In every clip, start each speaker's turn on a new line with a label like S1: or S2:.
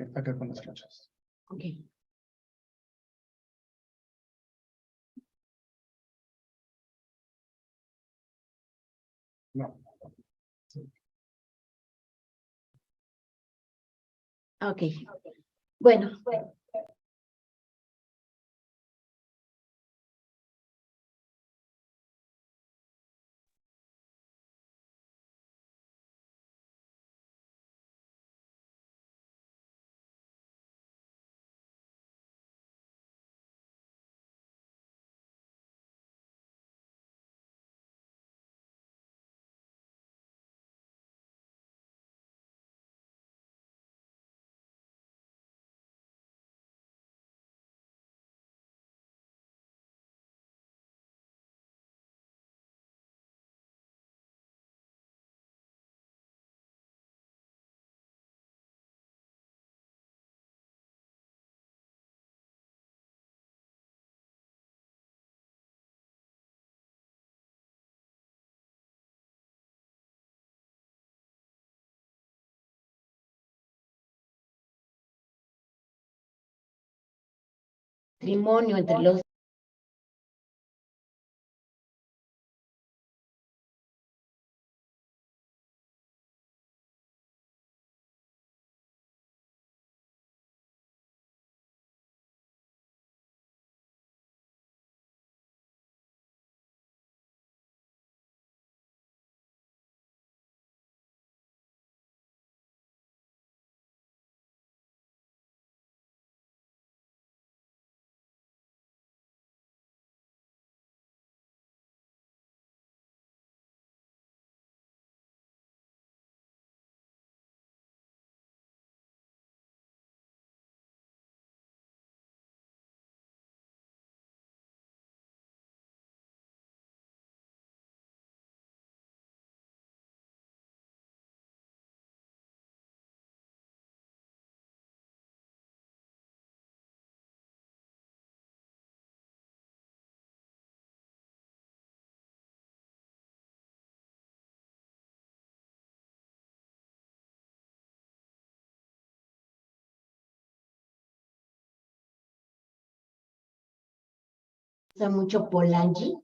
S1: acá con las flechas.
S2: Ok.
S1: No.
S2: Ok. Bueno. Matrimonio entre los usa mucho Polanyi.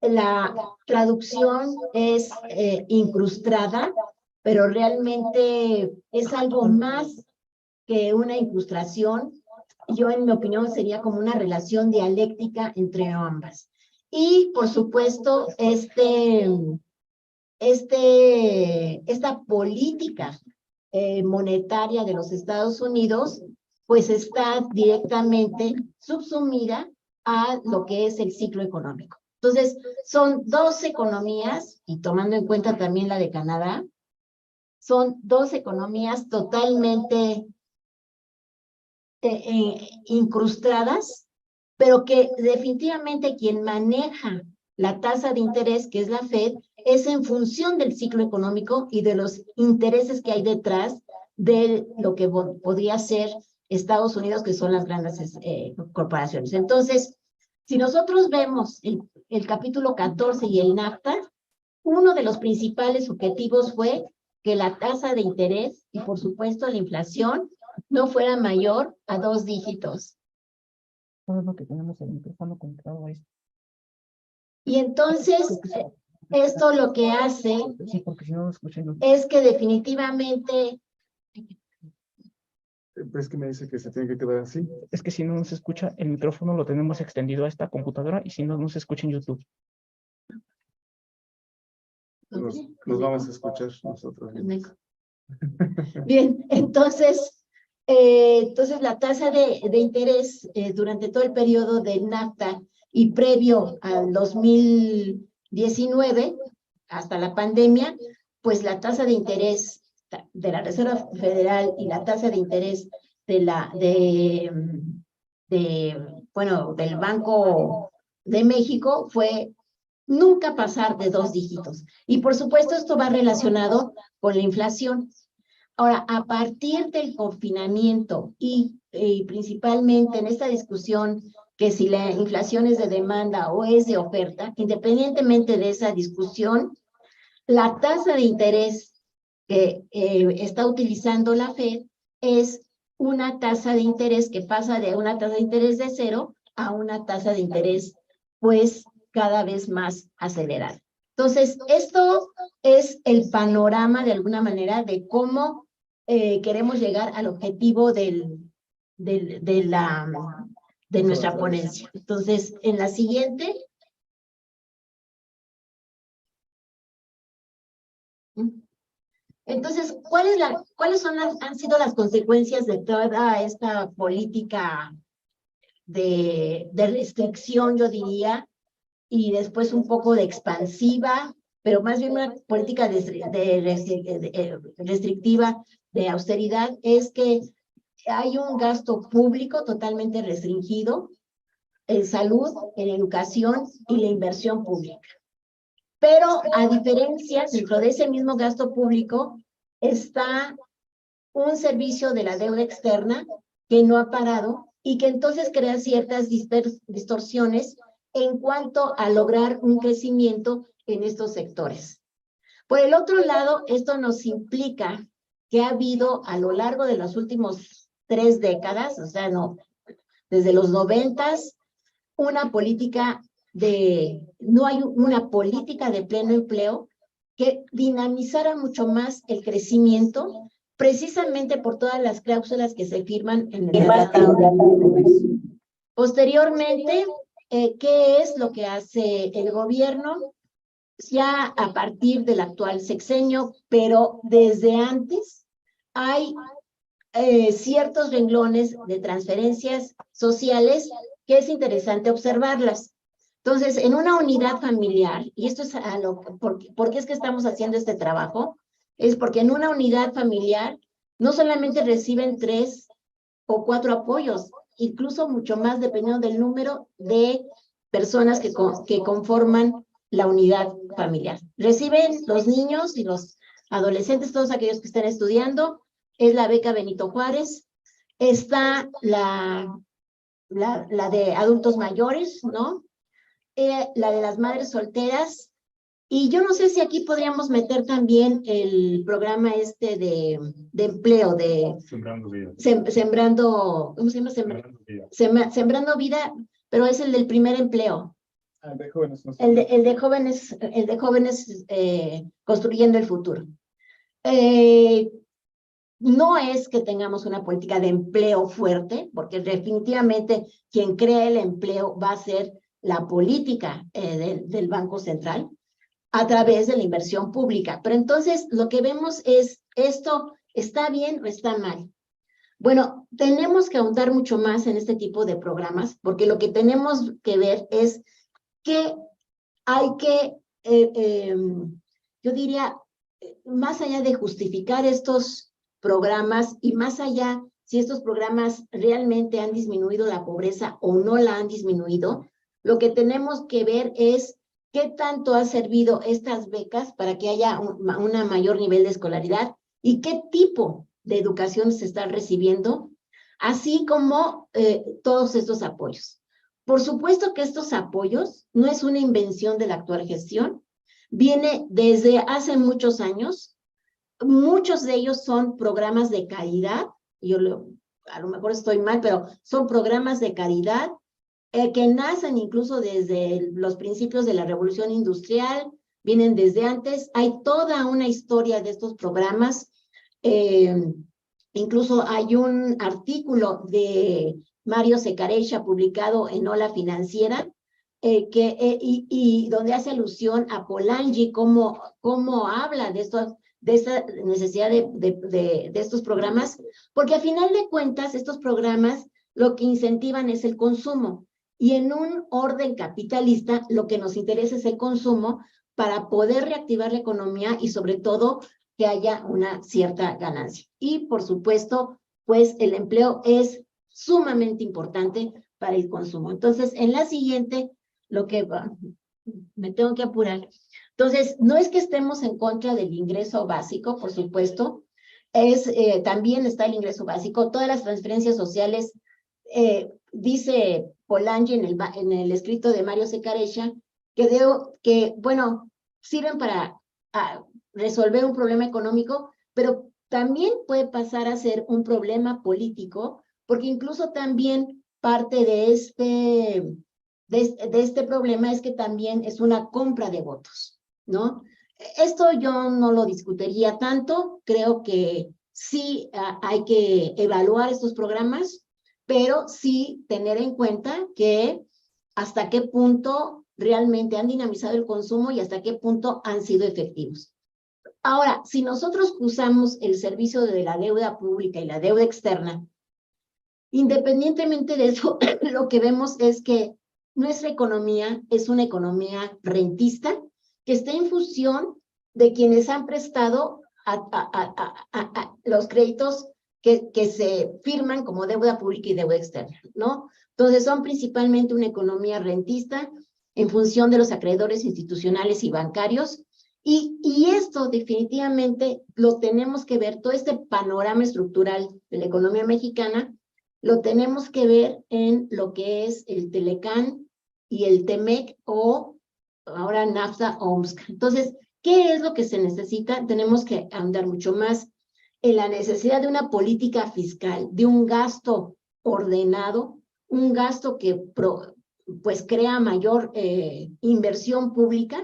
S2: La traducción es incrustada, pero realmente es algo más que una incrustación. Yo, en mi opinión, sería como una relación dialéctica entre ambas. Y, por supuesto, esta política monetaria de los Estados Unidos, pues está directamente subsumida a lo que es el ciclo económico. Entonces, son dos economías, y tomando en cuenta también la de Canadá, son dos economías totalmente incrustadas, pero que definitivamente quien maneja la tasa de interés, que es la Fed, es en función del ciclo económico y de los intereses que hay detrás de lo que podría ser Estados Unidos, que son las grandes corporaciones. Entonces, si nosotros vemos el capítulo 14 y el NAFTA, uno de los principales objetivos fue que la tasa de interés y, por supuesto, la inflación no fuera mayor a 2 dígitos.
S3: Todo lo que tenemos el micrófono controlado es.
S2: Y entonces, esto lo que hace
S3: Sí, porque si no lo escuchan.
S2: es que definitivamente
S1: Pero es que me dice que se tiene que quedar así.
S3: Es que si no nos escucha, el micrófono lo tenemos extendido a esta computadora y si no nos escucha en YouTube.
S1: Nos vamos a escuchar nosotros.
S2: Bien, entonces la tasa de interés durante todo el periodo de NAFTA y previo al 2019, hasta la pandemia, pues la tasa de interés de la Reserva Federal y la tasa de interés del Banco de México fue nunca pasar de 2 dígitos. Y por supuesto esto va relacionado con la inflación. Ahora, a partir del confinamiento y principalmente en esta discusión que si la inflación es de demanda o es de oferta, independientemente de esa discusión, la tasa de interés que está utilizando la Fed es una tasa de interés que pasa de una tasa de interés de 0 a una tasa de interés, pues, cada vez más acelerada. Entonces, esto es el panorama, de alguna manera, de cómo queremos llegar al objetivo de nuestra ponencia. Entonces, en la siguiente. Entonces, ¿cuáles han sido las consecuencias de toda esta política de restricción, yo diría, y después un poco de expansiva, pero más bien una política restrictiva de austeridad? Es que hay un gasto público totalmente restringido en salud, en educación y la inversión pública. Pero a diferencia, dentro de ese mismo gasto público, está un servicio de la deuda externa que no ha parado y que entonces crea ciertas distorsiones en cuanto a lograr un crecimiento en estos sectores. Por el otro lado, esto nos implica que ha habido a lo largo de las últimas 3 décadas, o sea, desde los 90s, no hay una política de pleno empleo que dinamizara mucho más el crecimiento, precisamente por todas las cláusulas que se firman en el tratado. Posteriormente, ¿qué es lo que hace el gobierno? Ya a partir del actual sexenio, pero desde antes, hay ciertos renglones de transferencias sociales que es interesante observarlas. Entonces, en una unidad familiar, y esto es ¿por qué es que estamos haciendo este trabajo? Es porque en una unidad familiar no solamente reciben 3 o 4 apoyos, incluso mucho más dependiendo del número de personas que conforman la unidad familiar. Reciben los niños y los adolescentes, todos aquellos que estén estudiando, es la beca Benito Juárez, está la de adultos mayores, ¿no? La de las madres solteras, y yo no sé si aquí podríamos meter también el programa de empleo,
S1: Sembrando vida.
S2: Sembrando, ¿cómo se llama? Sembrando vida, pero es el del primer empleo.
S1: De jóvenes. No sé.
S2: El de jóvenes construyendo el futuro. No es que tengamos una política de empleo fuerte, porque definitivamente quien crea el empleo va a ser la política del Banco Central a través de la inversión pública. Pero entonces lo que vemos es, ¿esto está bien o está mal? Bueno, tenemos que ahondar mucho más en este tipo de programas, porque lo que tenemos que ver es que hay que, yo diría, más allá de justificar estos programas y más allá si estos programas realmente han disminuido la pobreza o no la han disminuido, lo que tenemos que ver es qué tanto ha servido estas becas para que haya un mayor nivel de escolaridad y qué tipo de educación se está recibiendo, así como todos estos apoyos. Por supuesto que estos apoyos no es una invención de la actual gestión, viene desde hace muchos años. Muchos de ellos son programas de caridad, a lo mejor estoy mal, pero son programas de caridad que nacen incluso desde los principios de la Revolución Industrial, vienen desde antes. Hay toda una historia de estos programas. Incluso hay un artículo de Mario Secareixa publicado en Ola Financiera, y donde hace alusión a Polanyi, cómo habla de esta necesidad de estos programas, porque a final de cuentas estos programas lo que incentivan es el consumo, y en un orden capitalista lo que nos interesa es el consumo para poder reactivar la economía y sobre todo que haya una cierta ganancia. Y por supuesto, pues el empleo es sumamente importante para el consumo. Entonces, en la siguiente, me tengo que apurar. Entonces, no es que estemos en contra del ingreso básico, por supuesto, también está el ingreso básico, todas las transferencias sociales, dice Polanyi en el escrito de Mario Secareixa, que bueno, sirven para resolver un problema económico, pero también puede pasar a ser un problema político, porque incluso también parte de este problema es que también es una compra de votos, ¿no? Esto yo no lo discutiría tanto, creo que sí hay que evaluar estos programas, pero sí tener en cuenta que hasta qué punto realmente han dinamizado el consumo y hasta qué punto han sido efectivos. Ahora, si nosotros usamos el servicio de la deuda pública y la deuda externa, independientemente de eso, lo que vemos es que nuestra economía es una economía rentista que está en función de quienes han prestado los créditos que se firman como deuda pública y deuda externa, ¿no? Entonces son principalmente una economía rentista en función de los acreedores institucionales y bancarios, y esto definitivamente lo tenemos que ver, todo este panorama estructural de la economía mexicana, lo tenemos que ver en lo que es el Telecán y el Temec o ahora NAFTA o UMSCA. Entonces, ¿qué es lo que se necesita? Tenemos que ahondar mucho más en la necesidad de una política fiscal, de un gasto ordenado, un gasto que pues crea mayor inversión pública,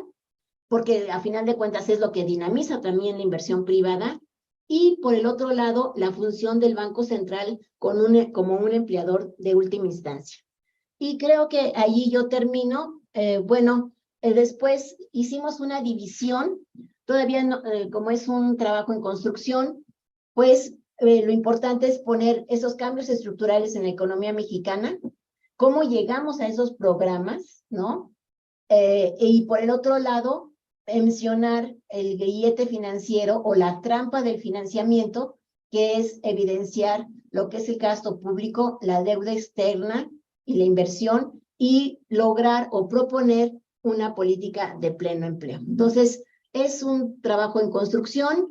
S2: porque a final de cuentas es lo que dinamiza también la inversión privada, y por el otro lado, la función del Banco Central como un empleador de última instancia. Y creo que allí yo termino. Después hicimos una división, todavía no, como es un trabajo en construcción, pues lo importante es poner esos cambios estructurales en la economía mexicana, cómo llegamos a esos programas, ¿no? Y por el otro lado, mencionar el grillete financiero o la trampa del financiamiento, que es evidenciar lo que es el gasto público, la deuda externa y la inversión, y lograr o proponer una política de pleno empleo. Entonces, es un trabajo en construcción,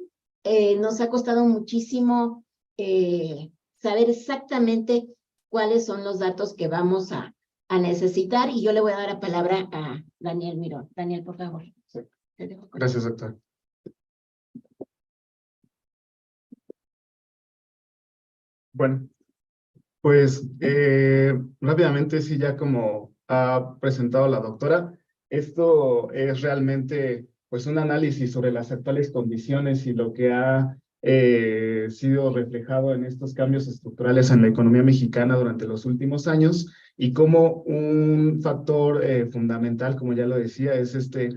S2: nos ha costado muchísimo saber exactamente cuáles son los datos que vamos a necesitar, y yo le voy a dar la palabra a Daniel Mirón. Daniel, por favor.
S1: Sí.
S2: Te dejo.
S1: Gracias, doctor. Bueno, pues rápidamente, sí, ya como ha presentado la doctora, esto es realmente pues un análisis sobre las actuales condiciones y lo que ha sido reflejado en estos cambios estructurales en la economía mexicana durante los últimos años, y como un factor fundamental, como ya lo decía, es este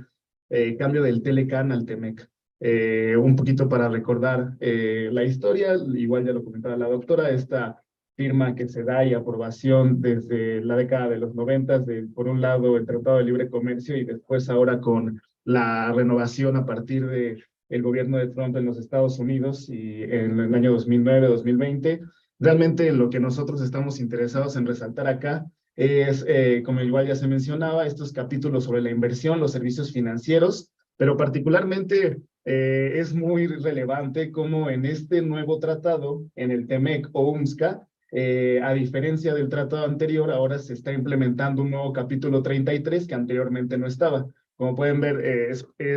S1: cambio del Telecán al Temec. Un poquito para recordar la historia, igual ya lo comentaba la doctora, esta firma que se da y aprobación desde la década de los 90, por un lado el Tratado de Libre Comercio, y después ahora con la renovación a partir de el gobierno de Trump en los Estados Unidos y en el año 2009-2020. Realmente lo que nosotros estamos interesados en resaltar acá es, como igual ya se mencionaba, estos capítulos sobre la inversión, los servicios financieros, pero particularmente es muy relevante cómo en este nuevo tratado, en el TEMEC o UMSCA, a diferencia del tratado anterior, ahora se está implementando un nuevo capítulo 33 que anteriormente no estaba. Como pueden ver,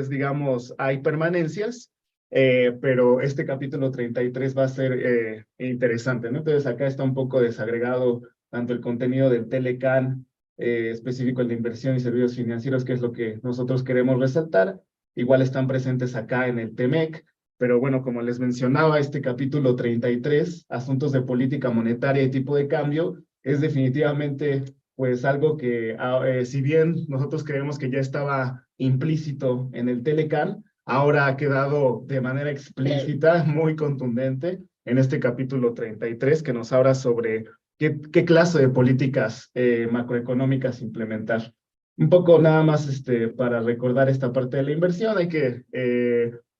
S1: digamos, hay permanencias, pero este capítulo 33 va a ser interesante, ¿no? Entonces acá está un poco desagregado tanto el contenido del Telecán, específico el de inversión y servicios financieros, que es lo que nosotros queremos resaltar. Igual están presentes acá en el TEMEC, pero bueno, como les mencionaba, este capítulo 33, asuntos de política monetaria y tipo de cambio, es definitivamente pues algo que, si bien nosotros creemos que ya estaba implícito en el Telecán, ahora ha quedado de manera explícita, muy contundente, en este capítulo 33, que nos habla sobre qué clase de políticas macroeconómicas implementar. Un poco nada más para recordar esta parte de la inversión, hay que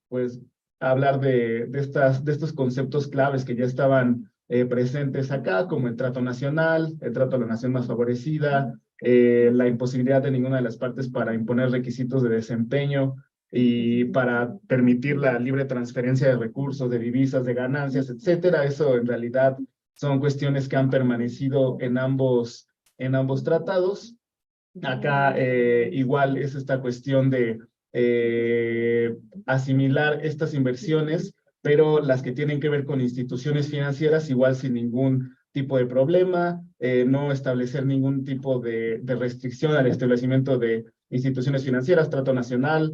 S1: pues hablar de estos conceptos claves que ya estaban presentes acá, como el trato nacional, el trato a la nación más favorecida, la imposibilidad de ninguna de las partes para imponer requisitos de desempeño y para permitir la libre transferencia de recursos, de divisas, de ganancias, etcétera. Eso en realidad son cuestiones que han permanecido en ambos tratados. Acá igual es esta cuestión de asimilar estas inversiones pero las que tienen que ver con instituciones financieras igual sin ningún tipo de problema, no establecer ningún tipo de restricción al establecimiento de instituciones financieras, trato nacional,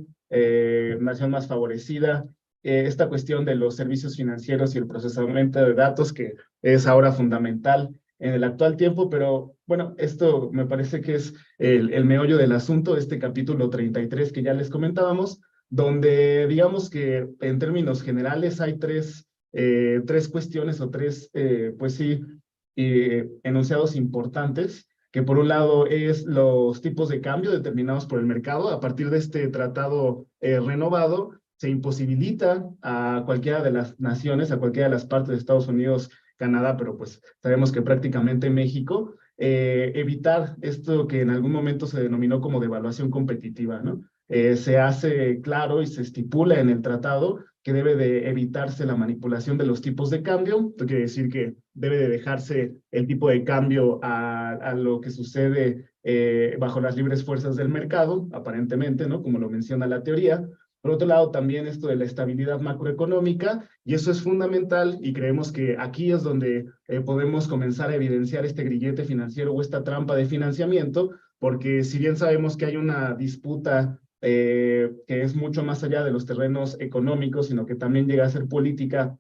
S1: nación más favorecida, esta cuestión de los servicios financieros y el procesamiento de datos que es ahora fundamental en el actual tiempo, pero bueno, esto me parece que es el meollo del asunto, este capítulo 33 que ya les comentábamos, donde digamos que en términos generales hay tres cuestiones o tres, pues sí, enunciados importantes, que por un lado es los tipos de cambio determinados por el mercado. A partir de este tratado renovado, se imposibilita a cualquiera de las naciones, a cualquiera de las partes de Estados Unidos, Canadá, pero pues sabemos que prácticamente México, evitar esto que en algún momento se denominó como devaluación competitiva, ¿no? Se hace claro y se estipula en el tratado que debe de evitarse la manipulación de los tipos de cambio. Esto quiere decir que debe de dejarse el tipo de cambio a lo que sucede bajo las libres fuerzas del mercado, aparentemente, ¿no? Como lo menciona la teoría. Por otro lado, también esto de la estabilidad macroeconómica, y eso es fundamental, y creemos que aquí es donde podemos comenzar a evidenciar este grillete financiero o esta trampa de financiamiento, porque si bien sabemos que hay una disputa que es mucho más allá de los terrenos económicos, sino que también llega a ser política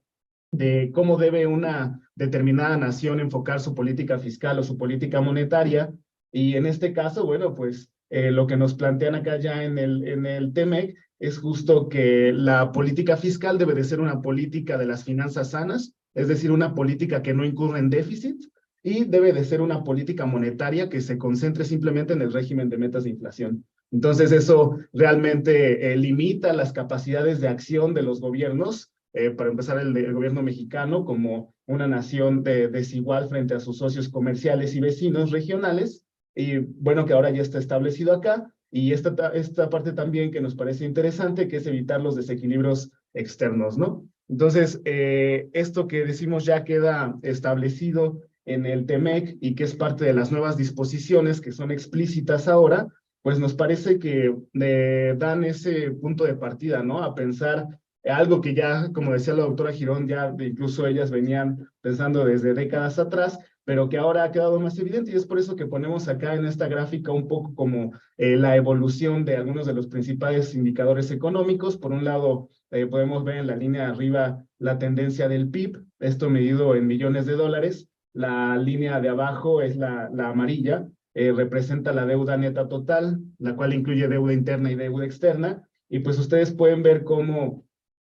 S1: de cómo debe una determinada nación enfocar su política fiscal o su política monetaria. Y en este caso, bueno, pues lo que nos plantean acá ya en el TEMEC es justo que la política fiscal debe de ser una política de las finanzas sanas, es decir, una política que no incurra en déficit, y debe de ser una política monetaria que se concentre simplemente en el régimen de metas de inflación. Entonces eso realmente limita las capacidades de acción de los gobiernos, para empezar el gobierno mexicano como una nación desigual frente a sus socios comerciales y vecinos regionales, y bueno, que ahora ya está establecido acá, y esta parte también que nos parece interesante, que es evitar los desequilibrios externos, ¿no? Entonces, esto que decimos ya queda establecido en el TEMEC y que es parte de las nuevas disposiciones que son explícitas ahora, pues nos parece que dan ese punto de partida, ¿no? A pensar algo que ya, como decía la doctora Girón, ya incluso ellas venían pensando desde décadas atrás, pero que ahora ha quedado más evidente, y es por eso que ponemos acá en esta gráfica un poco como la evolución de algunos de los principales indicadores económicos. Por un lado, podemos ver en la línea de arriba la tendencia del PIB, esto medido en millones de dólares. La línea de abajo es la amarilla, representa la deuda neta total, la cual incluye deuda interna y deuda externa, y pues ustedes pueden ver cómo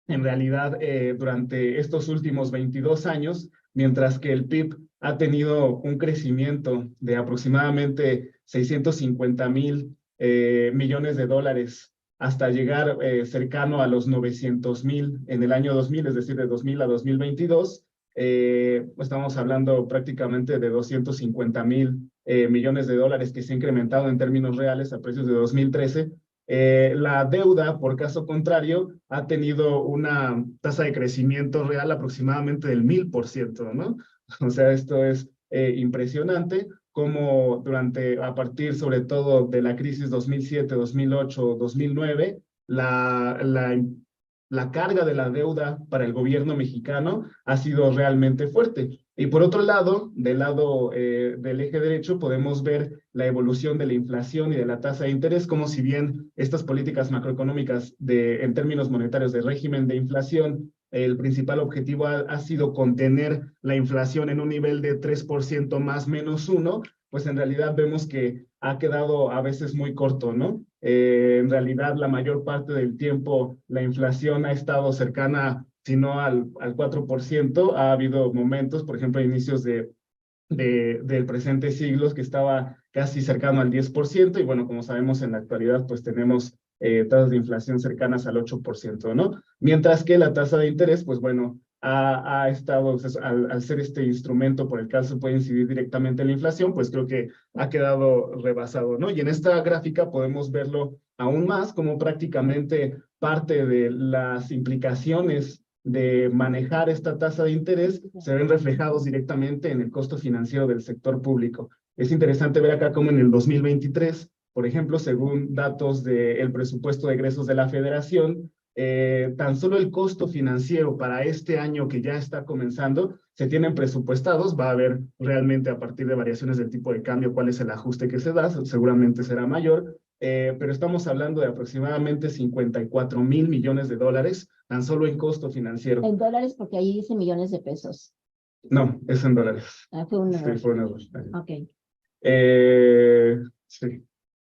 S1: en realidad durante estos últimos 22 años, mientras que el PIB ha tenido un crecimiento de aproximadamente 650,000 millones de dólares hasta llegar cercano a los 900,000 en el año 2000, es decir, de 2000 a 2022, estamos hablando prácticamente de 250,000 millones de dólares que se ha incrementado en términos reales a precios de 2013. La deuda, por caso contrario, ha tenido una tasa de crecimiento real aproximadamente del 1000%, ¿no? O sea, esto es impresionante, como a partir sobre todo de la crisis 2007, 2008, 2009, la carga de la deuda para el gobierno mexicano ha sido realmente fuerte. Y por otro lado, del lado del eje derecho, podemos ver la evolución de la inflación y de la tasa de interés, como si bien estas políticas macroeconómicas en términos monetarios de régimen de inflación, el principal objetivo ha sido contener la inflación en un nivel de 3% más menos 1, pues en realidad vemos que ha quedado a veces muy corto, ¿no? En realidad, la mayor parte del tiempo la inflación ha estado cercana, si no al 4%. Ha habido momentos, por ejemplo, a inicios del presente siglo, que estaba casi cercano al 10%, y bueno, como sabemos en la actualidad, pues tenemos tasas de inflación cercanas al 8%, ¿no? Mientras que la tasa de interés, pues bueno, ha estado, pues, al ser este instrumento por el cual se puede incidir directamente en la inflación, pues creo que ha quedado rebasado, ¿no? Y en esta gráfica podemos verlo aún más, como prácticamente parte de las implicaciones de manejar esta tasa de interés se ven reflejados directamente en el costo financiero del sector público. Es interesante ver acá cómo en el 2023, por ejemplo, según datos del presupuesto de egresos de la Federación, tan solo el costo financiero para este año que ya está comenzando, se tienen presupuestados, va a haber realmente a partir de variaciones del tipo de cambio cuál es el ajuste que se da, seguramente será mayor, pero estamos hablando de aproximadamente 54,000 millones de dólares, tan solo en costo financiero.
S2: En dólares, porque ahí dice millones de pesos.
S1: No, es en dólares.
S2: Fue un error.
S1: Sí, fue un error.
S2: Ok.
S1: Sí,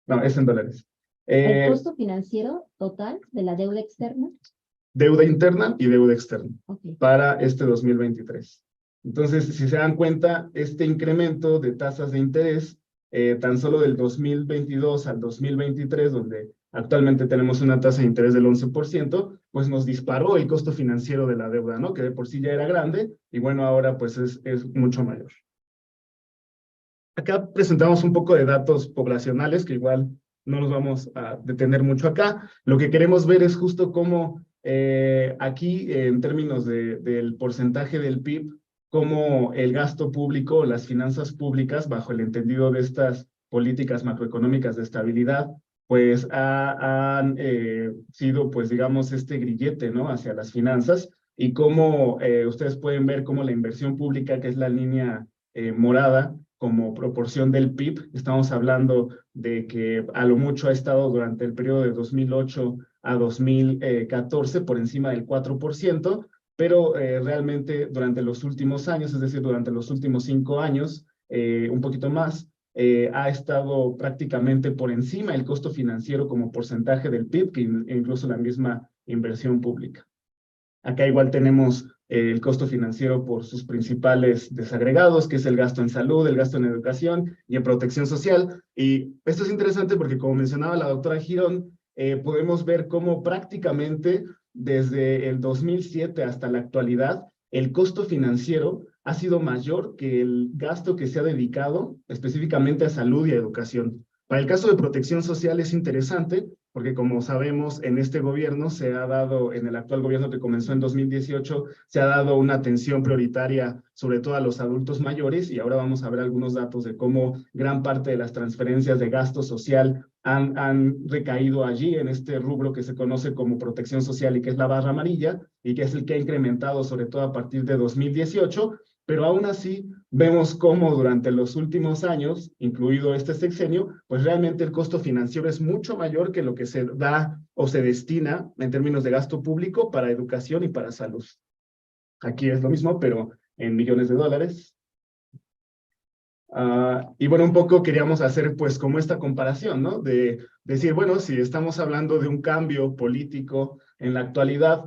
S1: no, es en dólares.
S2: ¿El costo financiero total de la deuda externa?
S1: Deuda interna y deuda externa
S2: Okay.
S1: para este 2023. Entonces, si se dan cuenta, este incremento de tasas de interés, tan solo del 2022 al 2023, donde actualmente tenemos una tasa de interés del 11%, pues nos disparó el costo financiero de la deuda, ¿no? Que de por sí ya era grande, y bueno, ahora pues es mucho mayor. Acá presentamos un poco de datos poblacionales, que igual no nos vamos a detener mucho acá. Lo que queremos ver es justo cómo aquí, en términos del porcentaje del PIB, cómo el gasto público, las finanzas públicas, bajo el entendido de estas políticas macroeconómicas de estabilidad, pues han sido, pues digamos, este grillete, ¿no? Hacia las finanzas, y cómo ustedes pueden ver cómo la inversión pública, que es la línea morada, como proporción del PIB, estamos hablando de que a lo mucho ha estado durante el periodo de 2008 a 2014 por encima del 4%, pero realmente durante los últimos años, es decir, durante los últimos 5 años, un poquito más, ha estado prácticamente por encima el costo financiero como porcentaje del PIB, que incluso la misma inversión pública. Acá igual tenemos el costo financiero por sus principales desagregados, que es el gasto en salud, el gasto en educación y en protección social. Y esto es interesante porque, como mencionaba la doctora Girón, podemos ver cómo prácticamente desde el 2007 hasta la actualidad, el costo financiero ha sido mayor que el gasto que se ha dedicado específicamente a salud y a educación. Para el caso de protección social es interesante porque, como sabemos, en este gobierno se ha dado, en el actual gobierno que comenzó en 2018, se ha dado una atención prioritaria sobre todo a los adultos mayores, y ahora vamos a ver algunos datos de cómo gran parte de las transferencias de gasto social han recaído allí en este rubro que se conoce como protección social y que es la barra amarilla, y que es el que ha incrementado sobre todo a partir de 2018, pero aún así vemos cómo durante los últimos años, incluido este sexenio, pues realmente el costo financiero es mucho mayor que lo que se da o se destina en términos de gasto público para educación y para salud. Aquí es lo mismo, pero en millones de dólares. Y bueno, un poco queríamos hacer pues como esta comparación, ¿no? De decir, bueno, si estamos hablando de un cambio político en la actualidad,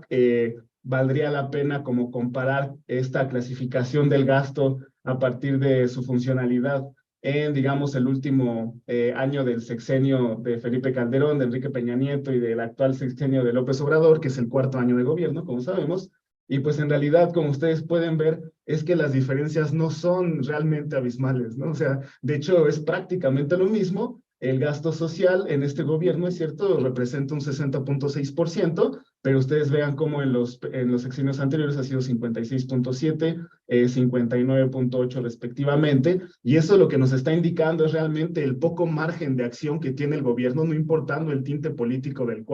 S1: valdría la pena como comparar esta clasificación del gasto a partir de su funcionalidad en, digamos, el último año del sexenio de Felipe Calderón, de Enrique Peña Nieto y del actual sexenio de López Obrador, que es el 4º año de gobierno, como sabemos. Y pues en realidad, como ustedes pueden ver, es que las diferencias no son realmente abismales, ¿no? O sea, de hecho es prácticamente lo mismo. El gasto social en este gobierno, es cierto, representa un 60,6%, pero ustedes vean cómo en los sexenios anteriores ha sido 56,7, 59,8 respectivamente, y eso lo que nos está indicando es realmente el poco margen de acción que tiene el gobierno, no importando el tinte político al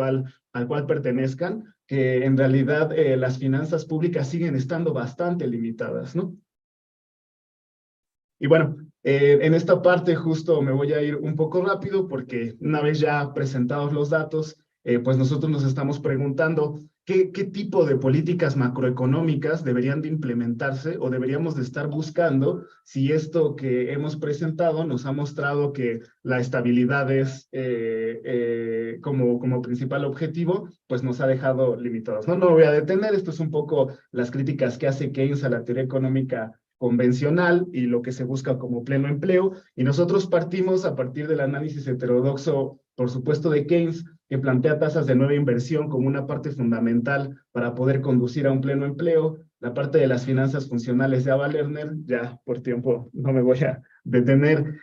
S1: cual pertenezcan, que en realidad las finanzas públicas siguen estando bastante limitadas, ¿no? Y bueno, en esta parte justo me voy a ir un poco rápido porque una vez ya presentados los datos, pues nosotros nos estamos preguntando qué tipo de políticas macroeconómicas deberían de implementarse o deberíamos de estar buscando si esto que hemos presentado nos ha mostrado que la estabilidad es como principal objetivo, pues nos ha dejado limitados. No me voy a detener, esto es un poco las críticas que hace Keynes a la teoría económica convencional y lo que se busca como pleno empleo, y nosotros partimos a partir del análisis heterodoxo, por supuesto, de Keynes, que plantea tasas de nueva inversión como una parte fundamental para poder conducir a un pleno empleo, la parte de las finanzas funcionales de Ava Lerner, ya por tiempo no me voy a detener,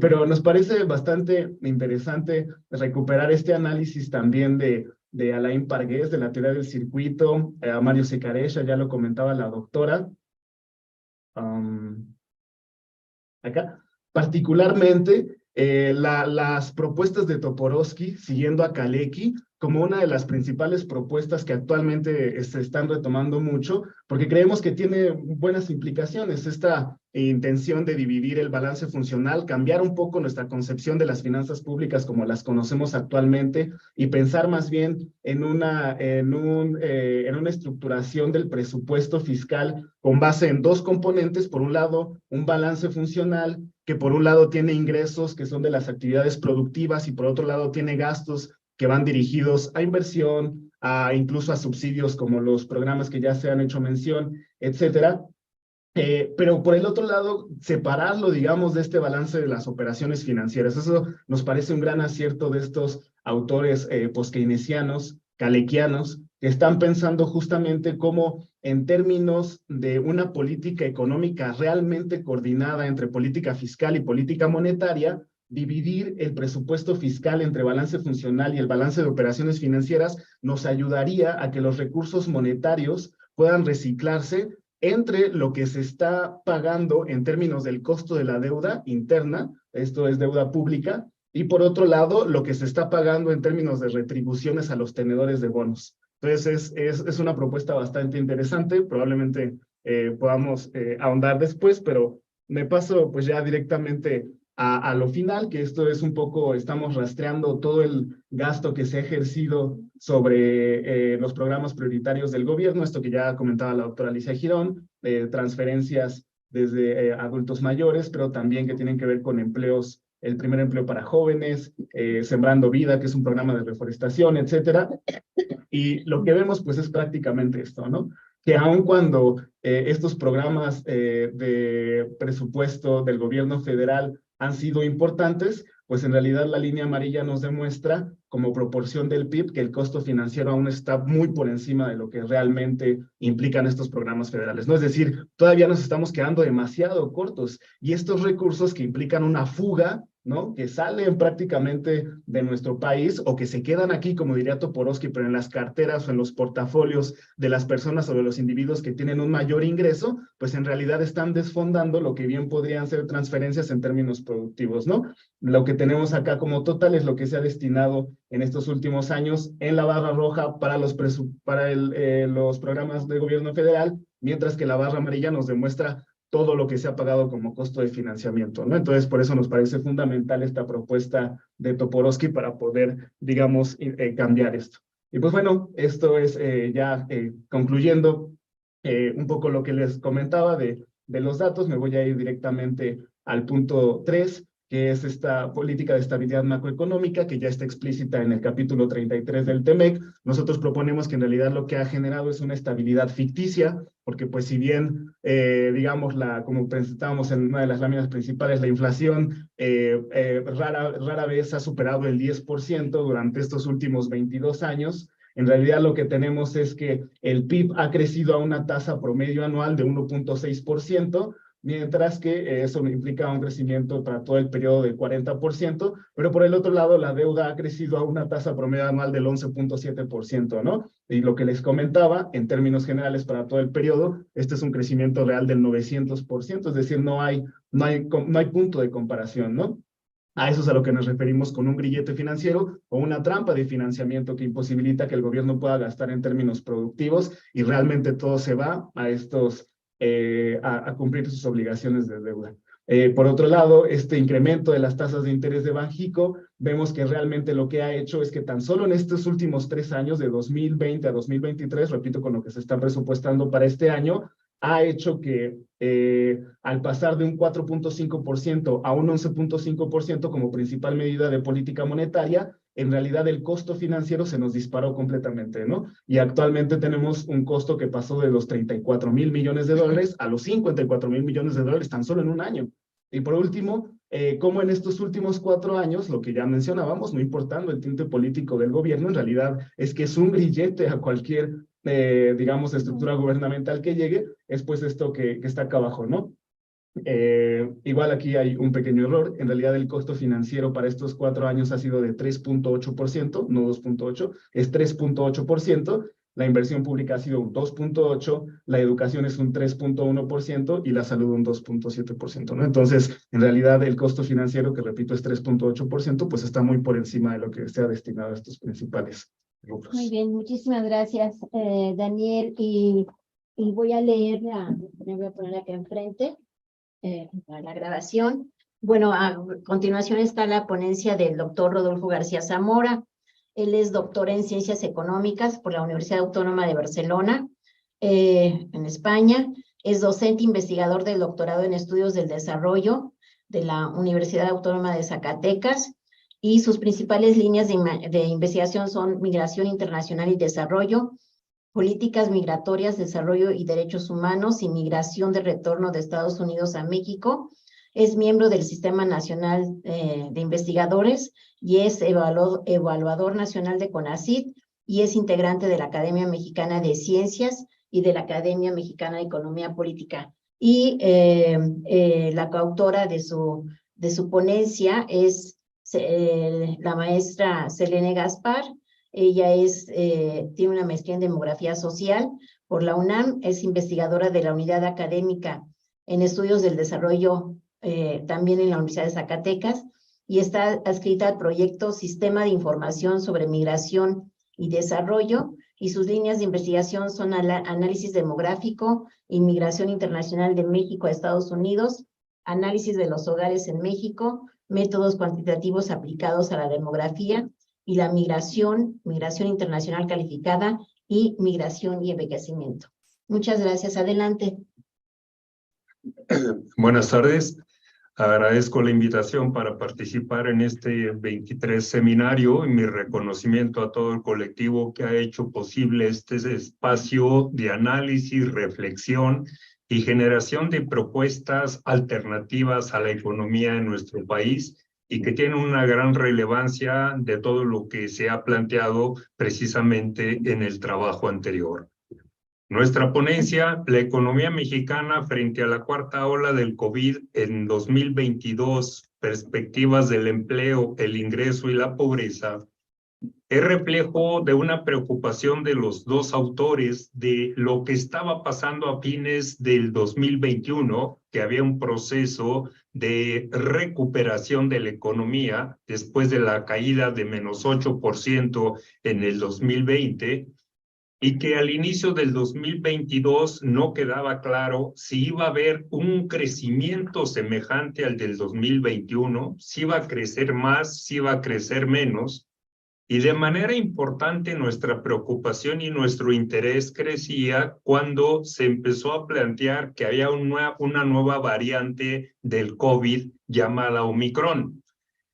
S1: pero nos parece bastante interesante recuperar este análisis también de Alain Pargués, de la teoría del circuito, a Mario Secarescia, ya lo comentaba la doctora, acá, particularmente las propuestas de Toporowski, siguiendo a Kalecki, como una de las principales propuestas que actualmente se están retomando mucho, porque creemos que tiene buenas implicaciones esta intención de dividir el balance funcional, cambiar un poco nuestra concepción de las finanzas públicas como las conocemos actualmente y pensar más bien en una estructuración del presupuesto fiscal con base en dos componentes. Por un lado, un balance funcional que por un lado tiene ingresos que son de las actividades productivas y por otro lado tiene gastos que van dirigidos a inversión, incluso a subsidios como los programas que ya se han hecho mención, etcétera. Pero por el otro lado, separarlo, digamos, de este balance de las operaciones financieras. Eso nos parece un gran acierto de estos autores post-keynesianos, kalekianos, que están pensando justamente cómo en términos de una política económica realmente coordinada entre política fiscal y política monetaria, dividir el presupuesto fiscal entre balance funcional y el balance de operaciones financieras nos ayudaría a que los recursos monetarios puedan reciclarse entre lo que se está pagando en términos del costo de la deuda interna, esto es deuda pública, y por otro lado, lo que se está pagando en términos de retribuciones a los tenedores de bonos. Entonces, es una propuesta bastante interesante, probablemente podamos ahondar después, pero me paso pues ya directamente a lo final, que esto es un poco, estamos rastreando todo el gasto que se ha ejercido sobre los programas prioritarios del gobierno, esto que ya comentaba la doctora Alicia Girón, transferencias desde adultos mayores, pero también que tienen que ver con empleos, el primer empleo para jóvenes, Sembrando Vida, que es un programa de reforestación, etcétera. Y lo que vemos pues es prácticamente esto, ¿no? Que aun cuando estos programas de presupuesto del gobierno federal han sido importantes, pues en realidad la línea amarilla nos demuestra como proporción del PIB que el costo financiero aún está muy por encima de lo que realmente implican estos programas federales, ¿no? Es decir, todavía nos estamos quedando demasiado cortos y estos recursos que implican una fuga, ¿no? Que salen prácticamente de nuestro país o que se quedan aquí, como diría Toporowski, pero en las carteras o en los portafolios de las personas o de los individuos que tienen un mayor ingreso, pues en realidad están desfondando lo que bien podrían ser transferencias en términos productivos, ¿no? Lo que tenemos acá como total es lo que se ha destinado en estos últimos años en la barra roja para los programas de gobierno federal, mientras que la barra amarilla nos demuestra todo lo que se ha pagado como costo de financiamiento, ¿no? Entonces, por eso nos parece fundamental esta propuesta de Toporowski para poder, digamos, cambiar esto. Y pues bueno, esto es ya concluyendo un poco lo que les comentaba de los datos, me voy a ir directamente al punto 3, que es esta política de estabilidad macroeconómica, que ya está explícita en el capítulo 33 del TEMEC. Nosotros proponemos que en realidad lo que ha generado es una estabilidad ficticia, porque pues si bien, digamos, como presentábamos en una de las láminas principales, la inflación rara vez ha superado el 10% durante estos últimos 22 años, en realidad lo que tenemos es que el PIB ha crecido a una tasa promedio anual de 1.6%, mientras que eso implica un crecimiento para todo el periodo del 40%, pero por el otro lado la deuda ha crecido a una tasa promedio anual del 11.7%, ¿no? Y lo que les comentaba, en términos generales para todo el periodo, este es un crecimiento real del 900%, es decir, no hay punto de comparación, ¿no? A eso es a lo que nos referimos con un grillete financiero o una trampa de financiamiento que imposibilita que el gobierno pueda gastar en términos productivos y realmente todo se va a a cumplir sus obligaciones de deuda. Por otro lado, este incremento de las tasas de interés de Banxico, vemos que realmente lo que ha hecho es que tan solo en estos últimos 3 años, de 2020 a 2023, repito, con lo que se está presupuestando para este año, ha hecho que al pasar de un 4.5% a un 11.5% como principal medida de política monetaria, en realidad el costo financiero se nos disparó completamente, ¿no? Y actualmente tenemos un costo que pasó de los 34,000 millones de dólares a los 54,000 millones de dólares tan solo en un año. Y por último, como en estos últimos 4 años, lo que ya mencionábamos, no importando el tinte político del gobierno, en realidad es que es un grillete a cualquier, digamos, estructura gubernamental que llegue, es pues esto que está acá abajo, ¿no? Igual aquí hay un pequeño error. En realidad el costo financiero para estos 4 años ha sido de 3.8%, no 2.8, es 3.8%, la inversión pública ha sido un 2.8%, la educación es un 3.1% y la salud un 2.7%, ¿no? Entonces, en realidad, el costo financiero, que repito es 3.8%, pues está muy por encima de lo que se ha destinado a estos principales rubros.
S2: Muy bien, muchísimas gracias, Daniel. Y voy a leer, me voy a poner acá enfrente para la grabación. Bueno, a continuación está la ponencia del doctor Rodolfo García Zamora. Él es doctor en Ciencias Económicas por la Universidad Autónoma de Barcelona, en España. Es docente investigador del doctorado en Estudios del Desarrollo de la Universidad Autónoma de Zacatecas, y sus principales líneas de investigación son migración internacional y desarrollo, políticas migratorias, desarrollo y derechos humanos, y migración de retorno de Estados Unidos a México. Es miembro del Sistema Nacional de Investigadores y es evaluador nacional de CONACYT, y es integrante de la Academia Mexicana de Ciencias y de la Academia Mexicana de Economía Política. Y la coautora de su ponencia es la maestra Selene Gaspar. Ella tiene una maestría en demografía social por la UNAM, es investigadora de la unidad académica en estudios del desarrollo, también en la Universidad de Zacatecas, y está adscrita al proyecto Sistema de Información sobre Migración y Desarrollo, y sus líneas de investigación son análisis demográfico, inmigración internacional de México a Estados Unidos, análisis de los hogares en México, métodos cuantitativos aplicados a la demografía, y la migración internacional calificada, y migración y envejecimiento. Muchas gracias. Adelante.
S4: Buenas tardes. Agradezco la invitación para participar en este 23 seminario, y mi reconocimiento a todo el colectivo que ha hecho posible este espacio de análisis, reflexión y generación de propuestas alternativas a la economía en nuestro país, y que tiene una gran relevancia de todo lo que se ha planteado precisamente en el trabajo anterior. Nuestra ponencia, la economía mexicana frente a la cuarta ola del COVID en 2022, perspectivas del empleo, el ingreso y la pobreza, es reflejo de una preocupación de los dos autores de lo que estaba pasando a fines del 2021, que había un proceso de recuperación de la economía después de la caída de menos 8% en el 2020, y que al inicio del 2022 no quedaba claro si iba a haber un crecimiento semejante al del 2021, si iba a crecer más, si iba a crecer menos. Y de manera importante nuestra preocupación y nuestro interés crecía cuando se empezó a plantear que había una nueva variante del COVID llamada Omicron.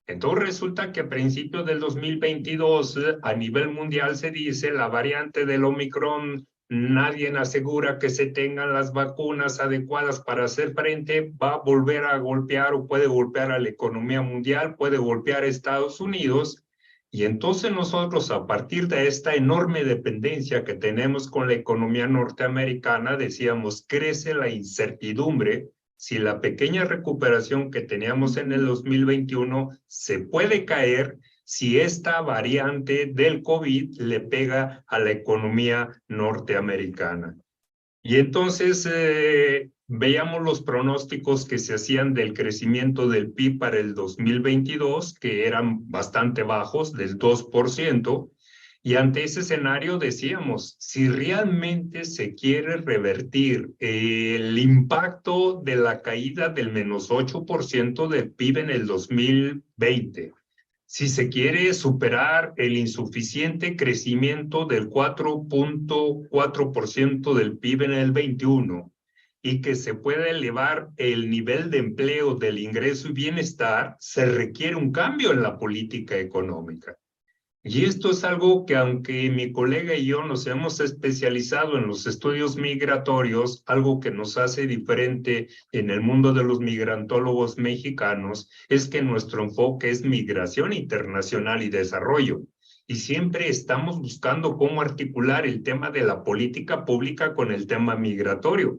S4: Entonces resulta que a principios del 2022 a nivel mundial se dice la variante del Omicron, nadie asegura que se tengan las vacunas adecuadas para hacer frente, va a volver a golpear o puede golpear a la economía mundial, puede golpear a Estados Unidos. Y entonces nosotros, a partir de esta enorme dependencia que tenemos con la economía norteamericana, decíamos, crece la incertidumbre si la pequeña recuperación que teníamos en el 2021 se puede caer si esta variante del COVID le pega a la economía norteamericana. Y entonces veíamos los pronósticos que se hacían del crecimiento del PIB para el 2022, que eran bastante bajos, del 2%, y ante ese escenario decíamos, si realmente se quiere revertir el impacto de la caída del menos 8% del PIB en el 2020, si se quiere superar el insuficiente crecimiento del 4.4% del PIB en el 21, y que se pueda elevar el nivel de empleo, del ingreso y bienestar, se requiere un cambio en la política económica. Y esto es algo que, aunque mi colega y yo nos hemos especializado en los estudios migratorios, algo que nos hace diferente en el mundo de los migrantólogos mexicanos, es que nuestro enfoque es migración internacional y desarrollo. Y siempre estamos buscando cómo articular el tema de la política pública con el tema migratorio.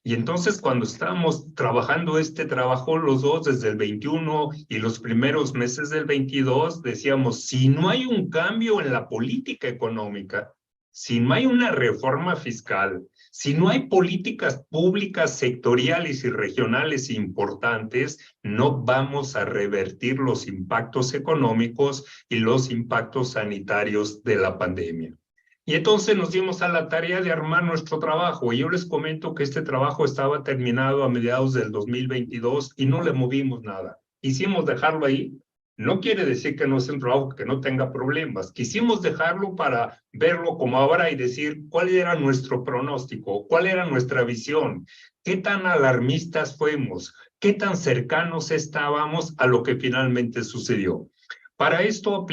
S4: Y entonces cuando estábamos trabajando este trabajo los dos desde el 21 y los primeros meses del 22, decíamos, si no hay un cambio en la política económica, si no hay una reforma fiscal, si no hay políticas públicas sectoriales y regionales importantes, no vamos a revertir los impactos económicos y los impactos sanitarios de la pandemia. Y entonces nos dimos a la tarea de armar nuestro trabajo. Y yo les comento que este trabajo estaba terminado a mediados del 2022 y no le movimos nada. Quisimos dejarlo ahí. No quiere decir que no sea un trabajo que no tenga problemas. Quisimos dejarlo para verlo como ahora y decir cuál era nuestro pronóstico, cuál era nuestra visión, qué tan alarmistas fuimos, qué tan cercanos estábamos a lo que finalmente sucedió. Para esto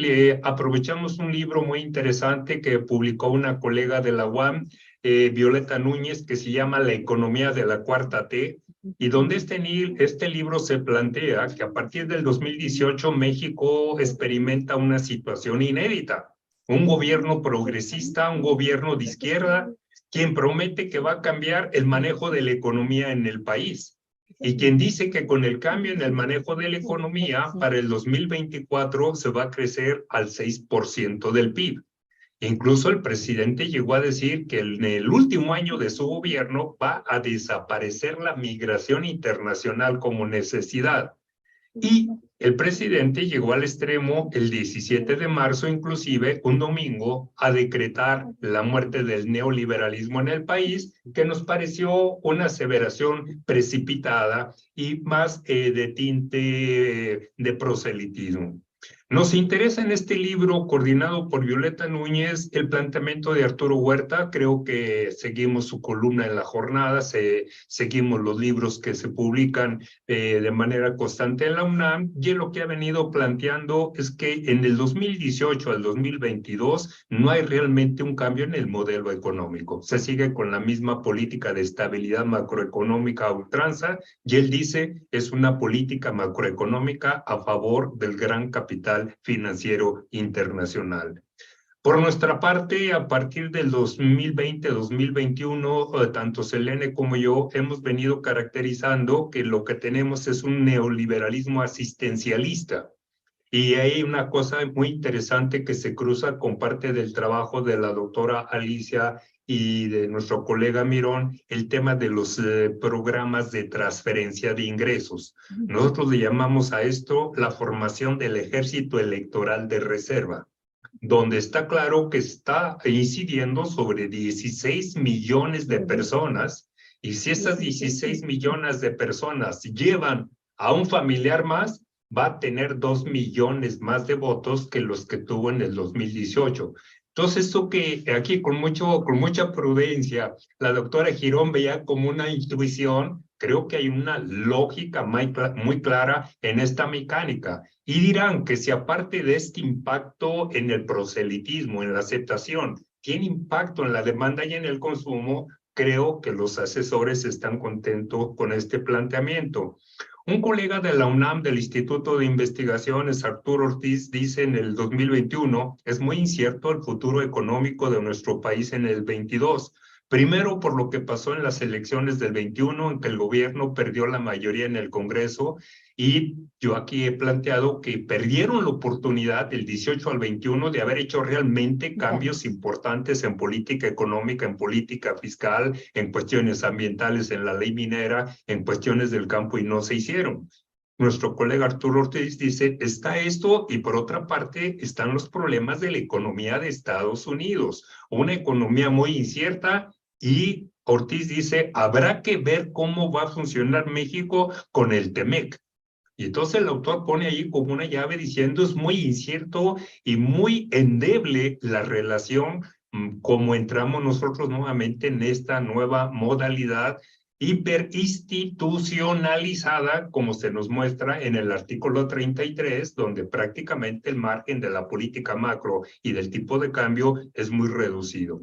S4: aprovechamos un libro muy interesante que publicó una colega de la UAM, Violeta Núñez, que se llama La economía de la cuarta T, y donde este libro se plantea que a partir del 2018 México experimenta una situación inédita. Un gobierno progresista, un gobierno de izquierda, quien promete que va a cambiar el manejo de la economía en el país. Y quien dice que con el cambio en el manejo de la economía, para el 2024 se va a crecer al 6% del PIB. Incluso el presidente llegó a decir que en el último año de su gobierno va a desaparecer la migración internacional como necesidad. Y el presidente llegó al extremo el 17 de marzo, inclusive un domingo, a decretar la muerte del neoliberalismo en el país, que nos pareció una aseveración precipitada y más de tinte de proselitismo. Nos interesa en este libro, coordinado por Violeta Núñez, el planteamiento de Arturo Huerta. Creo que seguimos su columna en La Jornada, seguimos los libros que se publican de manera constante en la UNAM, y lo que ha venido planteando es que en el 2018 al 2022 no hay realmente un cambio en el modelo económico. Se sigue con la misma política de estabilidad macroeconómica a ultranza, y él dice es una política macroeconómica a favor del gran capital financiero internacional. Por nuestra parte, a partir del 2020-2021, tanto Selene como yo hemos venido caracterizando que lo que tenemos es un neoliberalismo asistencialista. Y hay una cosa muy interesante que se cruza con parte del trabajo de la doctora Alicia y de nuestro colega Mirón, el tema de los programas de transferencia de ingresos. Nosotros le llamamos a esto la formación del ejército electoral de reserva, donde está claro que está incidiendo sobre 16 millones de personas, y si estas 16 millones de personas llevan a un familiar más, va a tener 2 millones más de votos que los que tuvo en el 2018. Entonces, esto que aquí con mucha prudencia, la doctora Girón veía como una intuición, creo que hay una lógica muy clara en esta mecánica. Y dirán que si aparte de este impacto en el proselitismo, en la aceptación, tiene impacto en la demanda y en el consumo, creo que los asesores están contentos con este planteamiento. Un colega de la UNAM, del Instituto de Investigaciones, Arturo Ortiz, dice en el 2021, es muy incierto el futuro económico de nuestro país en el 22. Primero, por lo que pasó en las elecciones del 21, en que el gobierno perdió la mayoría en el Congreso, y yo aquí he planteado que perdieron la oportunidad del 18 al 21 de haber hecho realmente cambios importantes en política económica, en política fiscal, en cuestiones ambientales, en la ley minera, en cuestiones del campo, y no se hicieron. Nuestro colega Arturo Ortiz dice, está esto, y por otra parte están los problemas de la economía de Estados Unidos, una economía muy incierta, y Ortiz dice, habrá que ver cómo va a funcionar México con el TEMEC. Y entonces el autor pone ahí como una llave diciendo, es muy incierto y muy endeble la relación como entramos nosotros nuevamente en esta nueva modalidad hiperinstitucionalizada, como se nos muestra en el artículo 33, donde prácticamente el margen de la política macro y del tipo de cambio es muy reducido.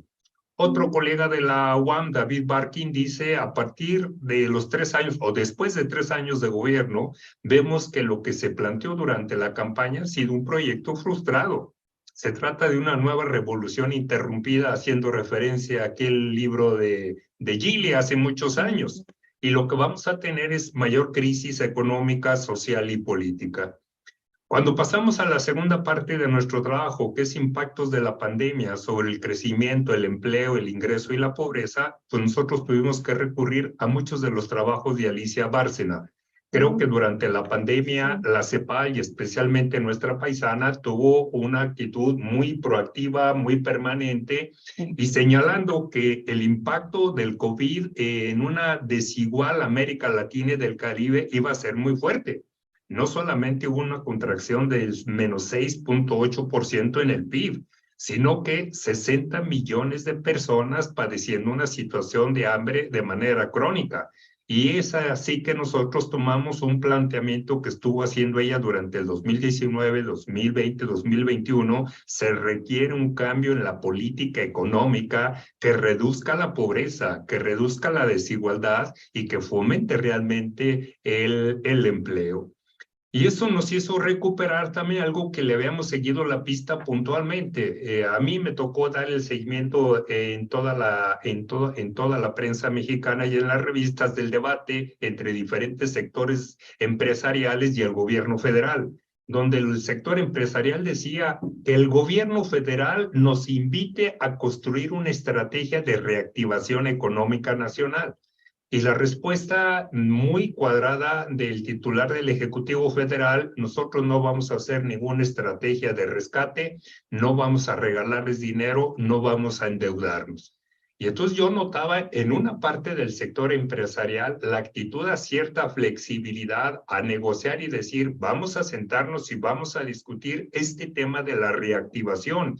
S4: Otro colega de la UAM, David Barkin, dice, a partir de los 3 años o después de 3 años de gobierno, vemos que lo que se planteó durante la campaña ha sido un proyecto frustrado. Se trata de una nueva revolución interrumpida, haciendo referencia a aquel libro de Gili hace muchos años. Y lo que vamos a tener es mayor crisis económica, social y política. Cuando pasamos a la segunda parte de nuestro trabajo, que es impactos de la pandemia sobre el crecimiento, el empleo, el ingreso y la pobreza, pues nosotros tuvimos que recurrir a muchos de los trabajos de Alicia Bárcena. Creo que durante la pandemia, la CEPAL y especialmente nuestra paisana tuvo una actitud muy proactiva, muy permanente y señalando que el impacto del COVID en una desigual América Latina y del Caribe iba a ser muy fuerte. No solamente hubo una contracción del menos 6.8% en el PIB, sino que 60 millones de personas padeciendo una situación de hambre de manera crónica. Y es así que nosotros tomamos un planteamiento que estuvo haciendo ella durante el 2019, 2020, 2021. Se requiere un cambio en la política económica que reduzca la pobreza, que reduzca la desigualdad y que fomente realmente el empleo. Y eso nos hizo recuperar también algo que le habíamos seguido la pista puntualmente. A mí me tocó dar el seguimiento en toda la prensa mexicana y en las revistas del debate entre diferentes sectores empresariales y el gobierno federal, donde el sector empresarial decía que el gobierno federal nos invite a construir una estrategia de reactivación económica nacional. Y la respuesta muy cuadrada del titular del Ejecutivo Federal: nosotros no vamos a hacer ninguna estrategia de rescate, no vamos a regalarles dinero, no vamos a endeudarnos. Y entonces yo notaba en una parte del sector empresarial la actitud a cierta flexibilidad a negociar y decir, vamos a sentarnos y vamos a discutir este tema de la reactivación.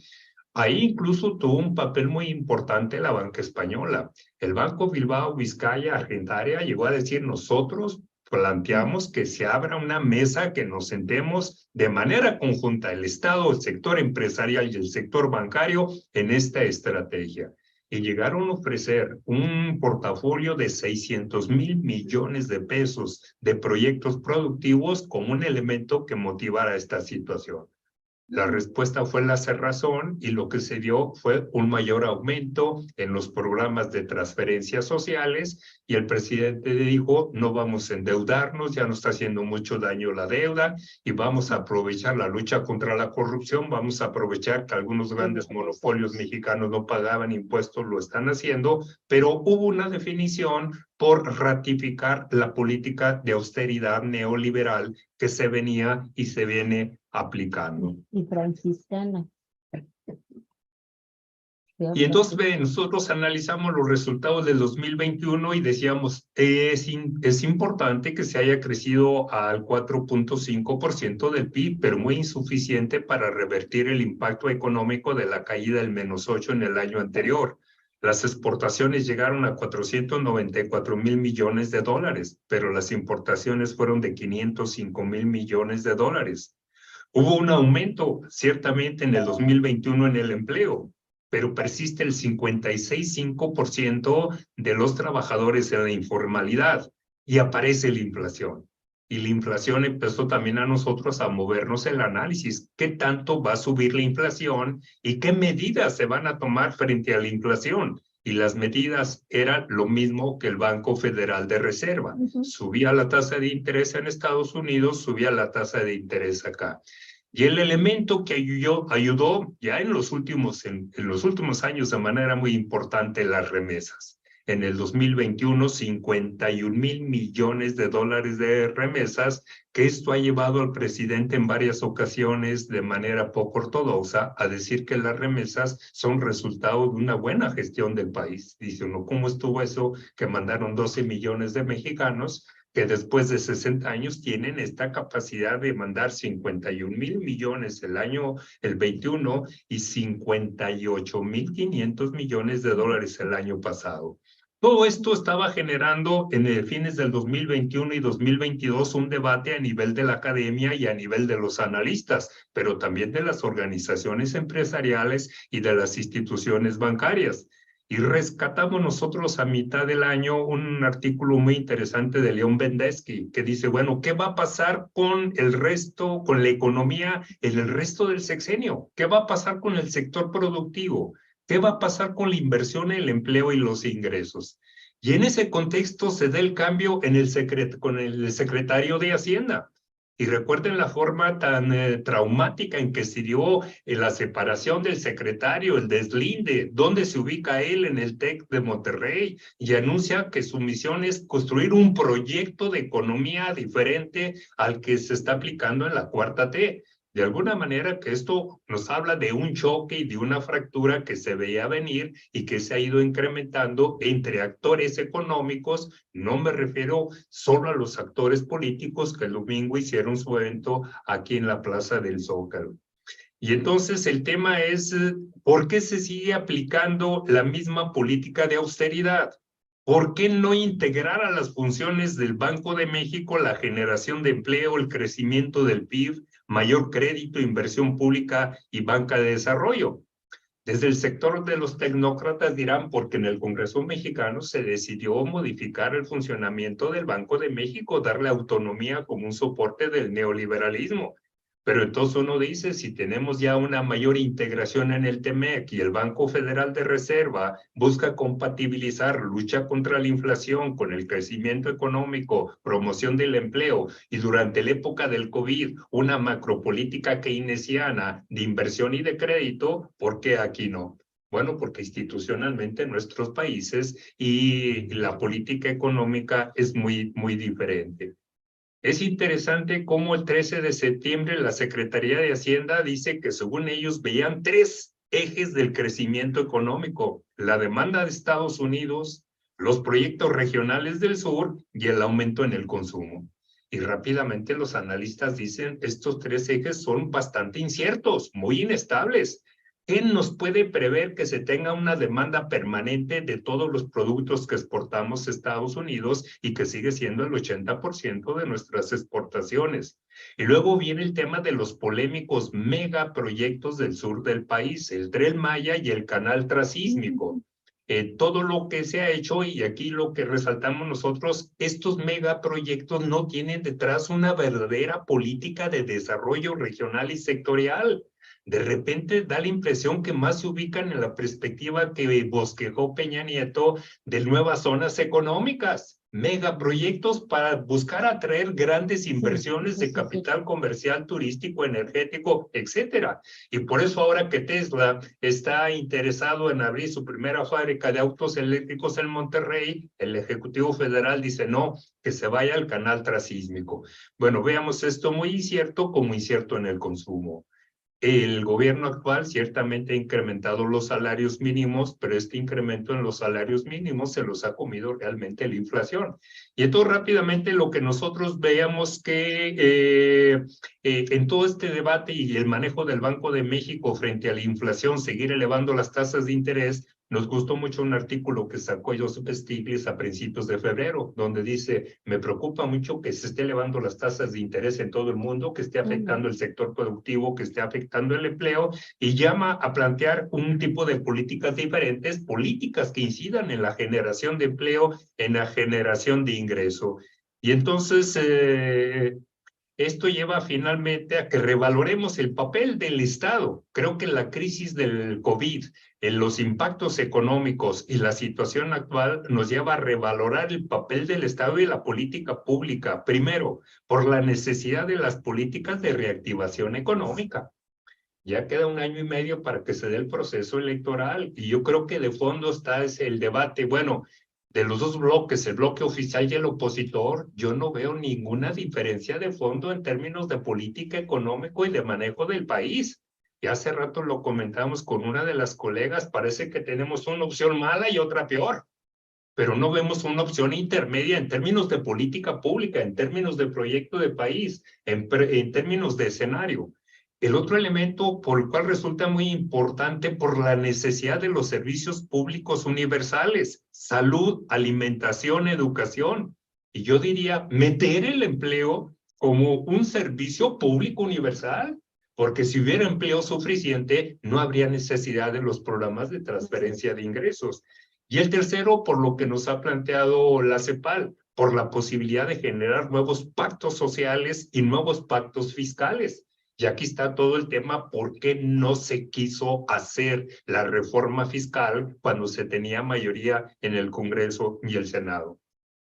S4: Ahí incluso tuvo un papel muy importante la banca española. El Banco Bilbao Vizcaya Argentaria llegó a decir, nosotros planteamos que se abra una mesa, que nos sentemos de manera conjunta el Estado, el sector empresarial y el sector bancario en esta estrategia. Y llegaron a ofrecer un portafolio de 600,000 millones de pesos de proyectos productivos como un elemento que motivara esta situación. La respuesta fue la cerrazón y lo que se dio fue un mayor aumento en los programas de transferencias sociales y el presidente dijo, no vamos a endeudarnos, ya nos está haciendo mucho daño la deuda y vamos a aprovechar la lucha contra la corrupción, vamos a aprovechar que algunos grandes monopolios mexicanos no pagaban impuestos, lo están haciendo, pero hubo una definición por ratificar la política de austeridad neoliberal que se venía y se viene aplicando.
S2: Y franciscana.
S4: Y entonces nosotros analizamos los resultados del 2021 y decíamos, es importante que se haya crecido al 4.5% del PIB, pero muy insuficiente para revertir el impacto económico de la caída del menos 8 en el año anterior. Las exportaciones llegaron a 494,000 millones de dólares, pero las importaciones fueron de 505,000 millones de dólares. Hubo un aumento, ciertamente, en el 2021 en el empleo, pero persiste el 56,5% de los trabajadores en la informalidad y aparece la inflación. Y la inflación empezó también a nosotros a movernos el análisis. ¿Qué tanto va a subir la inflación y qué medidas se van a tomar frente a la inflación? Y las medidas eran lo mismo que el Banco Federal de Reserva. Subía la tasa de interés en Estados Unidos, subía la tasa de interés acá. Y el elemento que ayudó ya en los últimos años de manera muy importante, las remesas. En el 2021, 51,000 millones de dólares de remesas, que esto ha llevado al presidente en varias ocasiones de manera poco ortodoxa a decir que las remesas son resultado de una buena gestión del país. Dice uno, ¿cómo estuvo eso que mandaron 12 millones de mexicanos que después de 60 años tienen esta capacidad de mandar 51,000 millones el 21 y 58,500 millones de dólares el año pasado? Todo esto estaba generando en fines del 2021 y 2022 un debate a nivel de la academia y a nivel de los analistas, pero también de las organizaciones empresariales y de las instituciones bancarias. Y rescatamos nosotros a mitad del año un artículo muy interesante de León Bendesky que dice, bueno, ¿qué va a pasar con el resto, con la economía en el resto del sexenio? ¿Qué va a pasar con el sector productivo? ¿Qué va a pasar con la inversión, el empleo y los ingresos? Y en ese contexto se da el cambio con el secretario de Hacienda. Y recuerden la forma tan traumática en que se dio la separación del secretario, el deslinde, donde se ubica él en el TEC de Monterrey y anuncia que su misión es construir un proyecto de economía diferente al que se está aplicando en la 4T. De alguna manera que esto nos habla de un choque y de una fractura que se veía venir y que se ha ido incrementando entre actores económicos. No me refiero solo a los actores políticos que el domingo hicieron su evento aquí en la Plaza del Zócalo. Y entonces el tema es, ¿por qué se sigue aplicando la misma política de austeridad? ¿Por qué no integrar a las funciones del Banco de México la generación de empleo, el crecimiento del PIB, mayor crédito, inversión pública y banca de desarrollo? Desde el sector de los tecnócratas dirán, porque en el Congreso mexicano se decidió modificar el funcionamiento del Banco de México, darle autonomía como un soporte del neoliberalismo. Pero entonces uno dice, si tenemos ya una mayor integración en el TEMEC y el Banco Federal de Reserva busca compatibilizar lucha contra la inflación con el crecimiento económico, promoción del empleo y durante la época del COVID una macropolítica keynesiana de inversión y de crédito, ¿por qué aquí no? Bueno, porque institucionalmente en nuestros países y la política económica es muy diferente. Es interesante cómo el 13 de septiembre la Secretaría de Hacienda dice que según ellos veían 3 ejes del crecimiento económico: la demanda de Estados Unidos, los proyectos regionales del sur y el aumento en el consumo. Y rápidamente los analistas dicen, estos 3 ejes son bastante inciertos, muy inestables. ¿Qué nos puede prever que se tenga una demanda permanente de todos los productos que exportamos a Estados Unidos y que sigue siendo el 80% de nuestras exportaciones? Y luego viene el tema de los polémicos megaproyectos del sur del país, el Tren Maya y el canal transísmico. Todo lo que se ha hecho, y aquí lo que resaltamos nosotros, estos megaproyectos no tienen detrás una verdadera política de desarrollo regional y sectorial. De repente da la impresión que más se ubican en la perspectiva que bosquejó Peña Nieto de nuevas zonas económicas, megaproyectos para buscar atraer grandes inversiones de capital comercial, turístico, energético, etcétera. Y por eso ahora que Tesla está interesado en abrir su primera fábrica de autos eléctricos en Monterrey, el Ejecutivo Federal dice no, que se vaya al canal transísmico. Bueno, veamos esto muy incierto como incierto en el consumo. El gobierno actual ciertamente ha incrementado los salarios mínimos, pero este incremento en los salarios mínimos se los ha comido realmente la inflación. Y entonces rápidamente lo que nosotros veamos que en todo este debate y el manejo del Banco de México frente a la inflación, seguir elevando las tasas de interés, nos gustó mucho un artículo que sacó Joseph Stiglitz a principios de febrero, donde dice, me preocupa mucho que se esté elevando las tasas de interés en todo el mundo, que esté afectando el sector productivo, que esté afectando el empleo, y llama a plantear un tipo de políticas diferentes, políticas que incidan en la generación de empleo, en la generación de ingreso. Y entonces esto lleva finalmente a que revaloremos el papel del Estado. Creo que la crisis del COVID, los impactos económicos y la situación actual nos lleva a revalorar el papel del Estado y la política pública. Primero, por la necesidad de las políticas de reactivación económica. Ya queda 1 año y medio para que se dé el proceso electoral y yo creo que de fondo está el debate. Bueno, de los 2 bloques, el bloque oficial y el opositor, yo no veo ninguna diferencia de fondo en términos de política económica y de manejo del país. Y hace rato lo comentamos con una de las colegas, parece que tenemos una opción mala y otra peor, pero no vemos una opción intermedia en términos de política pública, en términos de proyecto de país, en términos de escenario. El otro elemento por el cual resulta muy importante por la necesidad de los servicios públicos universales, salud, alimentación, educación. Y yo diría, meter el empleo como un servicio público universal, porque si hubiera empleo suficiente, no habría necesidad de los programas de transferencia de ingresos. Y el tercero, por lo que nos ha planteado la CEPAL, por la posibilidad de generar nuevos pactos sociales y nuevos pactos fiscales. Y aquí está todo el tema, ¿por qué no se quiso hacer la reforma fiscal cuando se tenía mayoría en el Congreso y el Senado?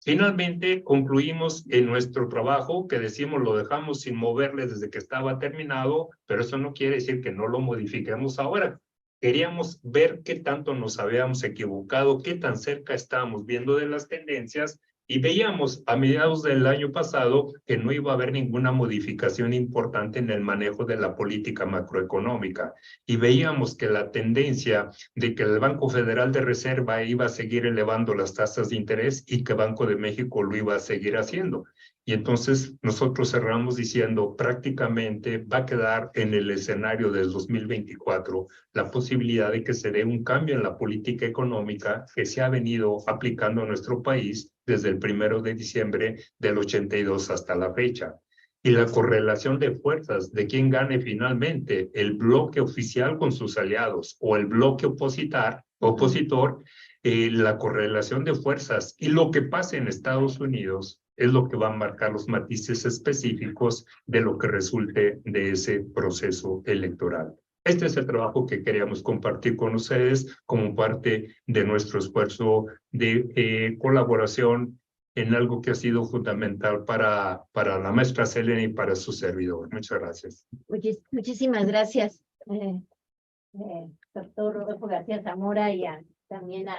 S4: Finalmente, concluimos en nuestro trabajo, que decimos lo dejamos sin moverle desde que estaba terminado, pero eso no quiere decir que no lo modifiquemos ahora. Queríamos ver qué tanto nos habíamos equivocado, qué tan cerca estábamos viendo de las tendencias, y veíamos a mediados del año pasado que no iba a haber ninguna modificación importante en el manejo de la política macroeconómica. Y veíamos que la tendencia de que el Banco Federal de Reserva iba a seguir elevando las tasas de interés y que Banco de México lo iba a seguir haciendo. Y entonces nosotros cerramos diciendo prácticamente va a quedar en el escenario del 2024 la posibilidad de que se dé un cambio en la política económica que se ha venido aplicando a nuestro país desde el 1 de diciembre del 82 hasta la fecha. Y la correlación de fuerzas de quién gane finalmente, el bloque oficial con sus aliados o el bloque opositor, la correlación de fuerzas y lo que pase en Estados Unidos es lo que va a marcar los matices específicos de lo que resulte de ese proceso electoral. Este es el trabajo que queríamos compartir con ustedes como parte de nuestro esfuerzo de colaboración en algo que ha sido fundamental para la maestra Selene y para su servidor. Muchas gracias.
S2: Muchísimas gracias, doctor Rodolfo García Zamora, y también a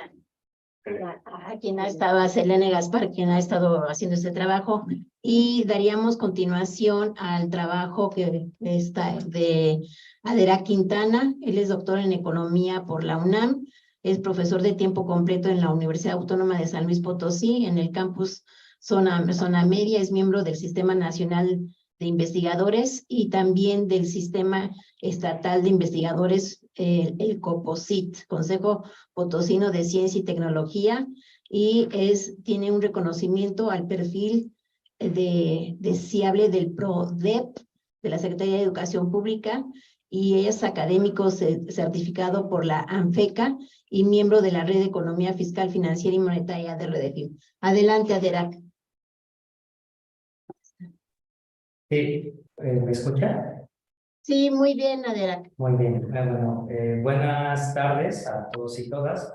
S2: quien ha estado, a Selene Gaspar, quien ha estado haciendo este trabajo. Y daríamos continuación al trabajo que está de Adera Quintana. Él es doctor en Economía por la UNAM, es profesor de tiempo completo en la Universidad Autónoma de San Luis Potosí, en el campus Zona Media, es miembro del Sistema Nacional de Investigadores y también del Sistema Estatal de Investigadores, el COPOCIT, Consejo Potosino de Ciencia y Tecnología, y tiene un reconocimiento al perfil deseable del PRODEP, de la Secretaría de Educación Pública, y es académico certificado por la ANFECA y miembro de la Red de Economía Fiscal, Financiera y Monetaria de Redefin. Adelante, Aderac.
S5: Sí, ¿me escucha?
S2: Sí, muy bien, Aderac.
S5: Muy bien. Buenas tardes a todos y todas.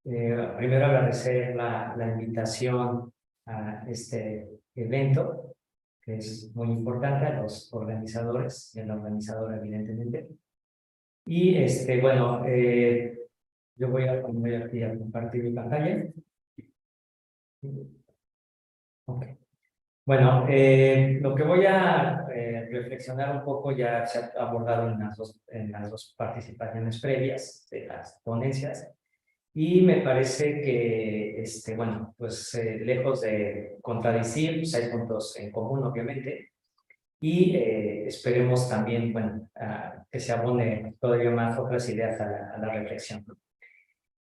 S5: Primero agradecer la invitación a este evento, que es muy importante, a los organizadores y a la organizadora, evidentemente. Y yo voy aquí a compartir mi pantalla. Okay. Bueno, lo que voy a reflexionar un poco ya se ha abordado en las dos participaciones previas de las ponencias, y me parece que, lejos de contradecir, pues hay puntos en común, obviamente, y esperemos también, que se abone todavía más otras ideas a la reflexión.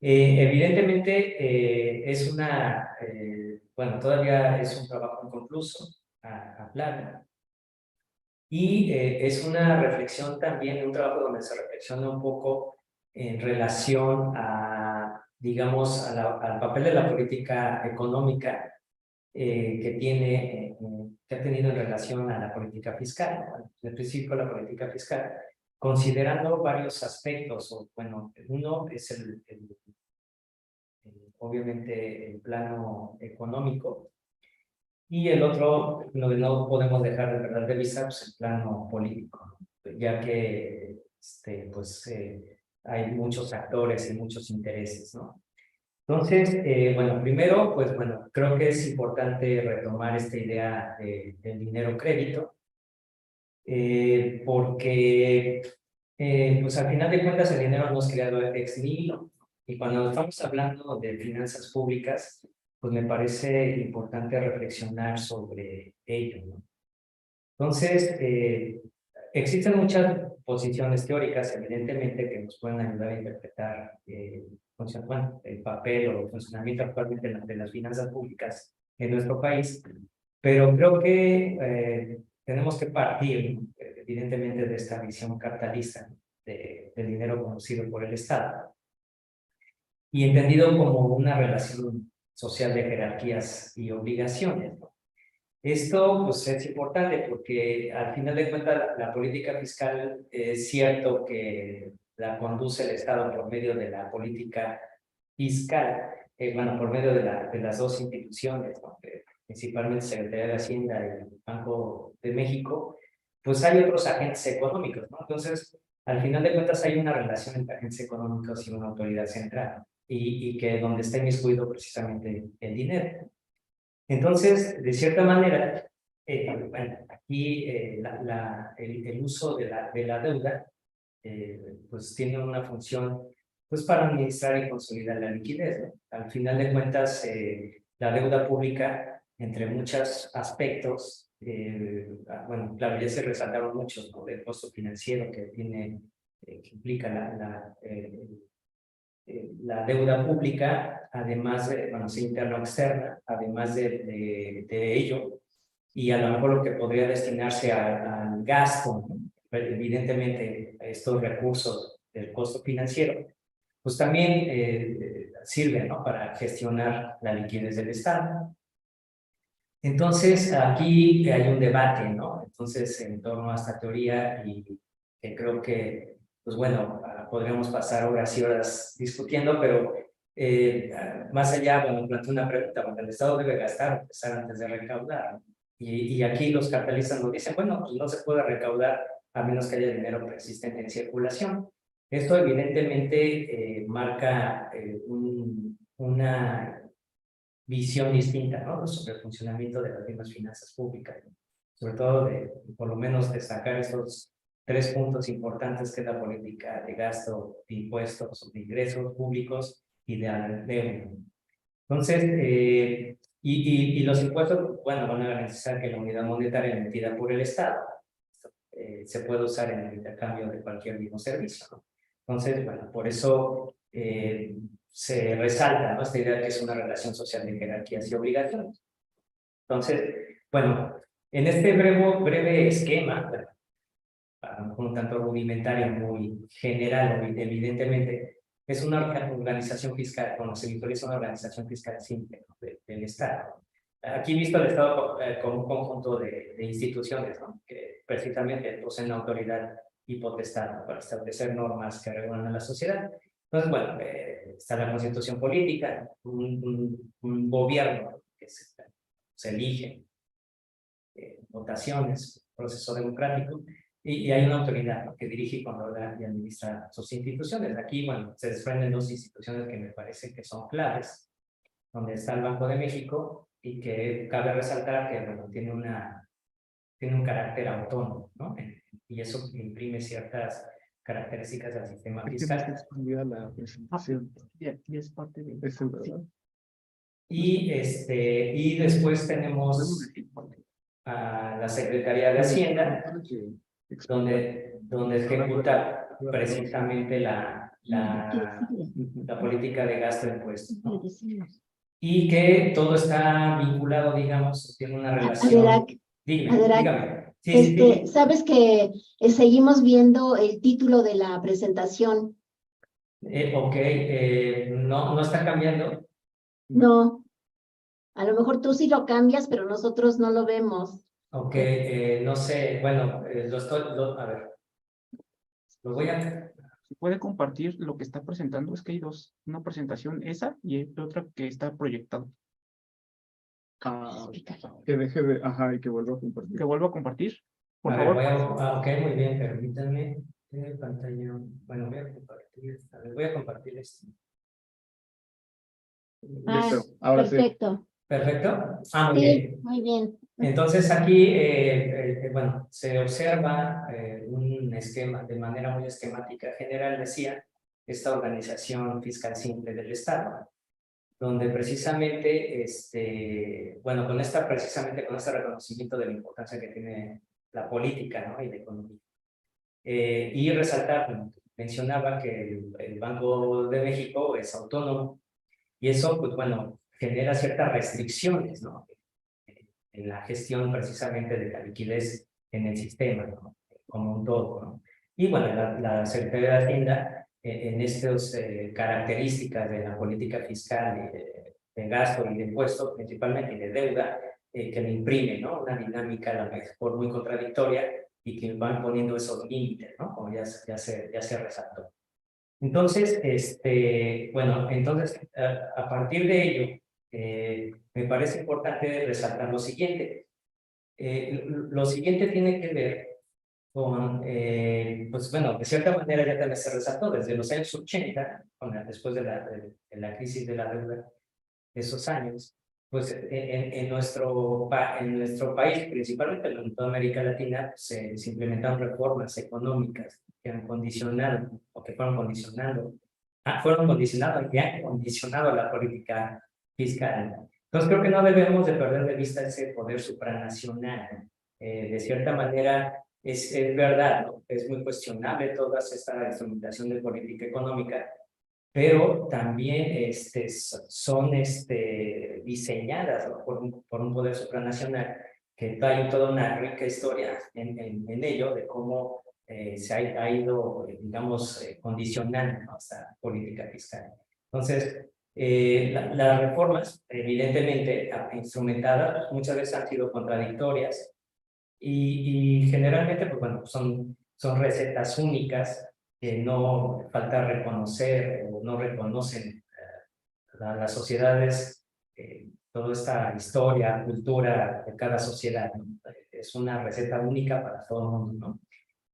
S5: Evidentemente, todavía es un trabajo inconcluso a plano, y es una reflexión también, un trabajo donde se reflexiona un poco en relación a, digamos, al papel de la política económica que ha tenido en relación a la política fiscal, ¿no? En principio la política fiscal, considerando varios aspectos. Uno es obviamente el plano económico, y el otro, lo que no podemos dejar de verdad de vista, pues el plano político, ya que hay muchos actores y muchos intereses, ¿no? Entonces, primero, creo que es importante retomar esta idea del dinero crédito, porque al final de cuentas el dinero no es creado ex nihilo, y cuando estamos hablando de finanzas públicas, pues me parece importante reflexionar sobre ello, ¿no? Entonces, existen muchas posiciones teóricas, evidentemente, que nos pueden ayudar a interpretar el papel o el funcionamiento actualmente de las finanzas públicas en nuestro país, pero creo que tenemos que partir, evidentemente, de esta visión capitalista del dinero conocido por el Estado, y entendido como una relación social de jerarquías y obligaciones, ¿no? Esto pues es importante porque al final de cuentas la política fiscal es cierto que la conduce el Estado por medio de la política fiscal, bueno, por medio de las dos instituciones, ¿no? Principalmente Secretaría de Hacienda y el Banco de México, pues hay otros agentes económicos, ¿no? Entonces, al final de cuentas hay una relación entre agentes económicos y una autoridad central, y que donde está inmiscuido precisamente el dinero. Entonces, de cierta manera, bueno, aquí el uso de la deuda, pues tiene una función pues para administrar y consolidar la liquidez, ¿no? Al final de cuentas, la deuda pública, entre muchos aspectos, bueno, claro, ya se resaltaron muchos, ¿no? Del costo financiero que tiene, que implica la deuda pública, además de, bueno, sea interna o externa, además de ello, y a lo mejor lo que podría destinarse al gasto, ¿no? Evidentemente, estos recursos del costo financiero, pues también sirven, ¿no? Para gestionar la liquidez del Estado. Entonces, aquí hay un debate, ¿no? Entonces, en torno a esta teoría, y que creo que, pues bueno, podríamos pasar horas y horas discutiendo, pero más allá, bueno, planteo una pregunta, cuando el Estado debe gastar o empezar antes de recaudar, ¿no? Y aquí los capitalistas nos dicen, bueno, pues no se puede recaudar a menos que haya dinero persistente en circulación. Esto evidentemente marca una visión distinta, ¿no? Sobre el funcionamiento de las mismas finanzas públicas, ¿no? Sobre todo por lo menos, destacar estos 3 puntos importantes, que es la política de gasto, de impuestos, de ingresos públicos y de deuda. Entonces, y los impuestos, bueno, van a garantizar que la unidad monetaria emitida por el Estado se puede usar en el intercambio de cualquier mismo servicio, ¿no? Entonces, bueno, por eso se resalta, ¿no? Esta idea que es una relación social de jerarquías y obligaciones. Entonces, bueno, en este breve esquema, bueno, a lo mejor un tanto rudimentario, muy general, evidentemente, es una organización fiscal, bueno, se visualiza una organización fiscal simple, ¿no? del Estado. Aquí visto el Estado como un conjunto de instituciones, ¿no? Que precisamente poseen autoridad y potestad, ¿no? Para establecer normas que regulan a la sociedad. Entonces, bueno, está la constitución política, un gobierno que se elige, votaciones, proceso democrático, y hay una autoridad, ¿no? Que dirige y controla y administra sus instituciones. Aquí, bueno, se desprenden 2 instituciones que me parece que son claves, donde está el Banco de México, y que cabe resaltar que, bueno, tiene un carácter autónomo, ¿no? Y eso imprime ciertas características del sistema fiscal.
S1: La presentación.
S3: Y es parte de...
S1: Es verdad.
S5: Y después tenemos a la Secretaría de Hacienda, donde ejecuta precisamente la política de gasto de impuestos, ¿no? Y que todo está vinculado, digamos, tiene una relación. Dígame. Sí.
S2: Sabes que seguimos viendo el título de la presentación.
S5: Ok, no está cambiando.
S2: No, a lo mejor tú sí lo cambias, pero nosotros no lo vemos.
S5: Ok, no sé, bueno, a ver, lo voy a...
S3: Se puede compartir lo que está presentando, es que hay dos, una presentación esa y hay otra que está proyectada.
S1: Que deje de, ajá, y que vuelva a compartir.
S3: Que vuelvo a compartir, por
S5: A
S3: favor.
S5: ver, ok, muy bien, permítanme. Pantalla, bueno, voy a compartir esto.
S1: Listo, ahora
S2: perfecto.
S5: Perfecto. Muy
S2: Sí,
S5: bien.
S2: muy bien.
S5: Entonces aquí, bueno, se observa un esquema, de manera muy esquemática general, decía, esta organización fiscal simple del Estado, donde precisamente, bueno, precisamente con este reconocimiento de la importancia que tiene la política, ¿no? Y la economía. Y resaltar, bueno, mencionaba que el Banco de México es autónomo, y eso, pues bueno, genera ciertas restricciones, ¿no? En la gestión precisamente de la liquidez en el sistema, ¿no? Como un todo, ¿no? Y bueno, la Secretaría de Hacienda, en estas características de la política fiscal, de gasto y de impuestos, principalmente, y de deuda, que le imprime, ¿no? Una dinámica a la mejor muy contradictoria, y que van poniendo esos límites, ¿no? Como ya se resaltó. Entonces, bueno, entonces, a partir de ello, me parece importante resaltar lo siguiente. Lo siguiente tiene que ver con, pues bueno, de cierta manera ya también se resaltó desde los años 80, después de la crisis de la deuda, esos años, pues en nuestro país, principalmente en toda América Latina, se implementaron reformas económicas que han condicionado, o que fueron condicionando, fueron condicionadas y han condicionado la política fiscal. Entonces creo que no debemos de perder de vista ese poder supranacional. De cierta manera, es verdad, ¿no? Es muy cuestionable toda esta instrumentación de política económica, pero también son diseñadas, ¿no? por un poder supranacional que hay toda una rica historia en ello de cómo se ha ido, digamos, condicionando, ¿no? Esta política fiscal. Entonces, las reformas, evidentemente, instrumentadas, muchas veces han sido contradictorias y generalmente, pues bueno, son recetas únicas que no falta reconocer o no reconocen las sociedades, toda esta historia, cultura de cada sociedad, ¿no? Es una receta única para todo el mundo, ¿no?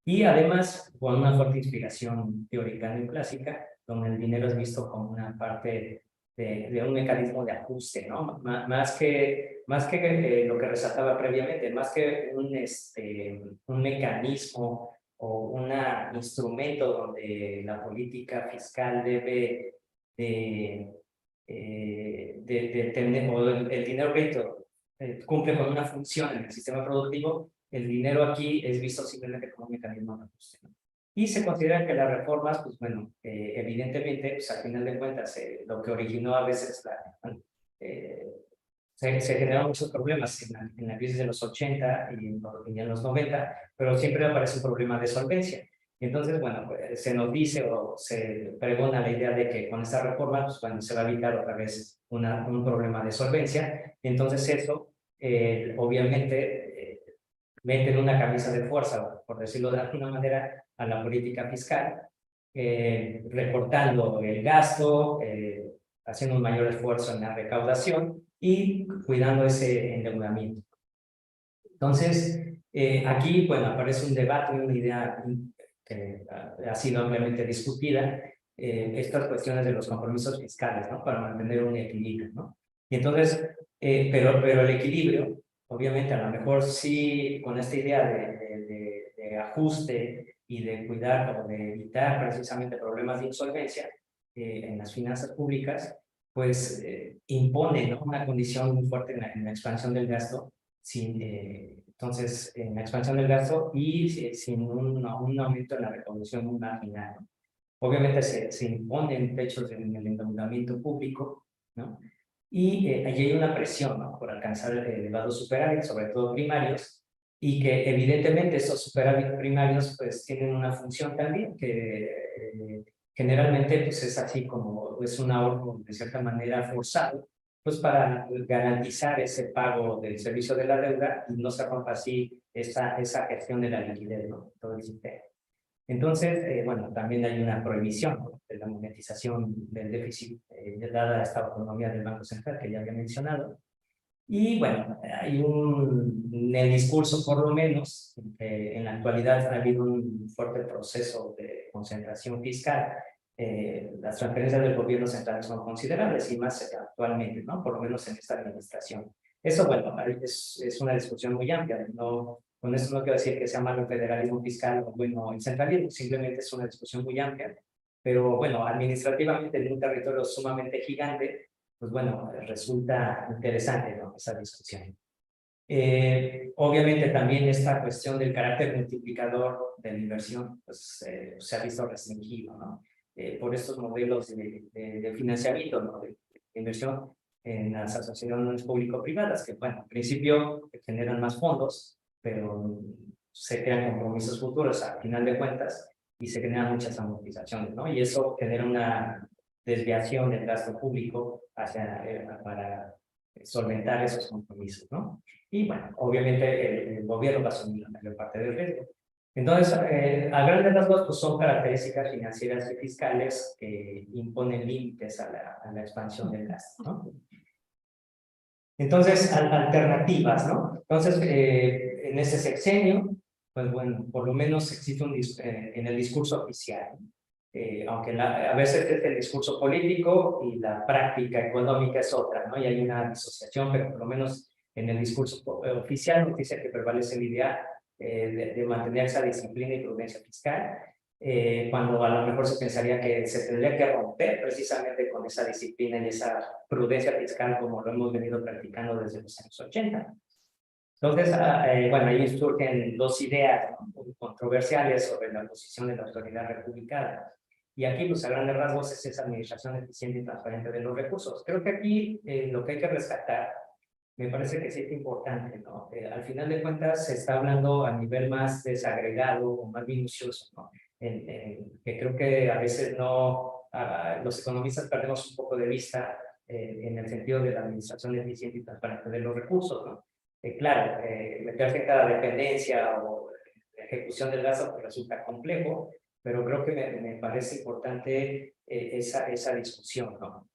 S5: Y además, con una fuerte inspiración teórica neoclásica, donde el dinero es visto como una parte de un mecanismo de ajuste, ¿no? Más que lo que resaltaba previamente, más que un mecanismo o un instrumento donde la política fiscal debe de tener, o el dinero crédito cumple con una función en el sistema productivo, el dinero aquí es visto simplemente como un mecanismo de ajuste, ¿no? Y se considera que las reformas, pues bueno, evidentemente, pues al final de cuentas, lo que originó a veces se generaron muchos problemas en la crisis de los 80 y en los 90, pero siempre aparece un problema de solvencia. Entonces, bueno, pues, se nos dice o se pregona la idea de que con esta reforma, pues bueno, se va a evitar otra vez un problema de solvencia. Entonces eso, obviamente, mete en una camisa de fuerza, por decirlo de alguna manera, a la política fiscal, recortando el gasto, haciendo un mayor esfuerzo en la recaudación y cuidando ese endeudamiento. Entonces, aquí, bueno, aparece un debate, una idea que ha sido ampliamente discutida, estas cuestiones de los compromisos fiscales, ¿no? Para mantener un equilibrio, ¿no? Y entonces, pero el equilibrio, obviamente, a lo mejor sí, con esta idea de ajuste y de cuidar o de evitar precisamente problemas de insolvencia en las finanzas públicas, pues impone, ¿no? Una condición muy fuerte en la expansión del gasto, entonces, en la expansión del gasto y sin un aumento en la recaudación marginal, ¿no? Obviamente se imponen techos en el endeudamiento público, ¿no? Y allí hay una presión, ¿no? Por alcanzar elevados superávit, sobre todo primarios, y que evidentemente esos superávit primarios pues tienen una función también que generalmente pues es así como es un ahorro de cierta manera forzado, pues para garantizar ese pago del servicio de la deuda y no se rompa así esa gestión de la liquidez, ¿no? Todo el sistema. Entonces, bueno, también hay una prohibición, ¿no? De la monetización del déficit dada esta autonomía del Banco Central que ya había mencionado. Y bueno, hay en el discurso por lo menos, en la actualidad ha habido un fuerte proceso de concentración fiscal. Las transferencias del gobierno central son considerables y más actualmente, ¿no? Por lo menos en esta administración. Eso, bueno, es una discusión muy amplia. No, con esto no quiero decir que sea malo el federalismo fiscal o bueno el centralismo, simplemente es una discusión muy amplia. Pero bueno, administrativamente en un territorio sumamente gigante, pues bueno, resulta interesante, ¿no? Esa discusión. Obviamente también esta cuestión del carácter multiplicador de la inversión, pues se ha visto restringido, ¿no? Por estos modelos de financiamiento, ¿no? De inversión en las asociaciones público-privadas, que bueno, al principio generan más fondos, pero se crean compromisos futuros al final de cuentas y se generan muchas amortizaciones, ¿no? Y eso genera una desviación del gasto público para solventar esos compromisos, ¿no? Y bueno, obviamente el gobierno va a asumir la mayor parte del riesgo. Entonces, a grandes rasgos, pues son características financieras y fiscales que imponen límites a la expansión del gasto, ¿no? Entonces, alternativas, ¿no? Entonces, en ese sexenio, pues bueno, por lo menos existe en el discurso oficial, aunque a veces es el discurso político y la práctica económica es otra, ¿no? Y hay una disociación, pero por lo menos en el discurso oficial nos dice que prevalece la idea de mantener esa disciplina y prudencia fiscal, cuando a lo mejor se pensaría que se tendría que romper precisamente con esa disciplina y esa prudencia fiscal como lo hemos venido practicando desde los años 80. Entonces, bueno, ahí surgen dos ideas, ¿no?, controversiales sobre la posición de la autoridad republicana. Y aquí, pues, a grandes rasgos, es esa administración eficiente y transparente de los recursos. Creo que aquí lo que hay que rescatar, me parece que sí es importante, ¿no? Al final de cuentas, se está hablando a nivel más desagregado o más minucioso, ¿no? Que creo que a veces los economistas perdemos un poco de vista en el sentido de la administración eficiente y transparente de los recursos, ¿no? Claro, meterse en cada dependencia o ejecución del gasto pues resulta complejo, pero creo que me parece importante esa discusión, ¿no?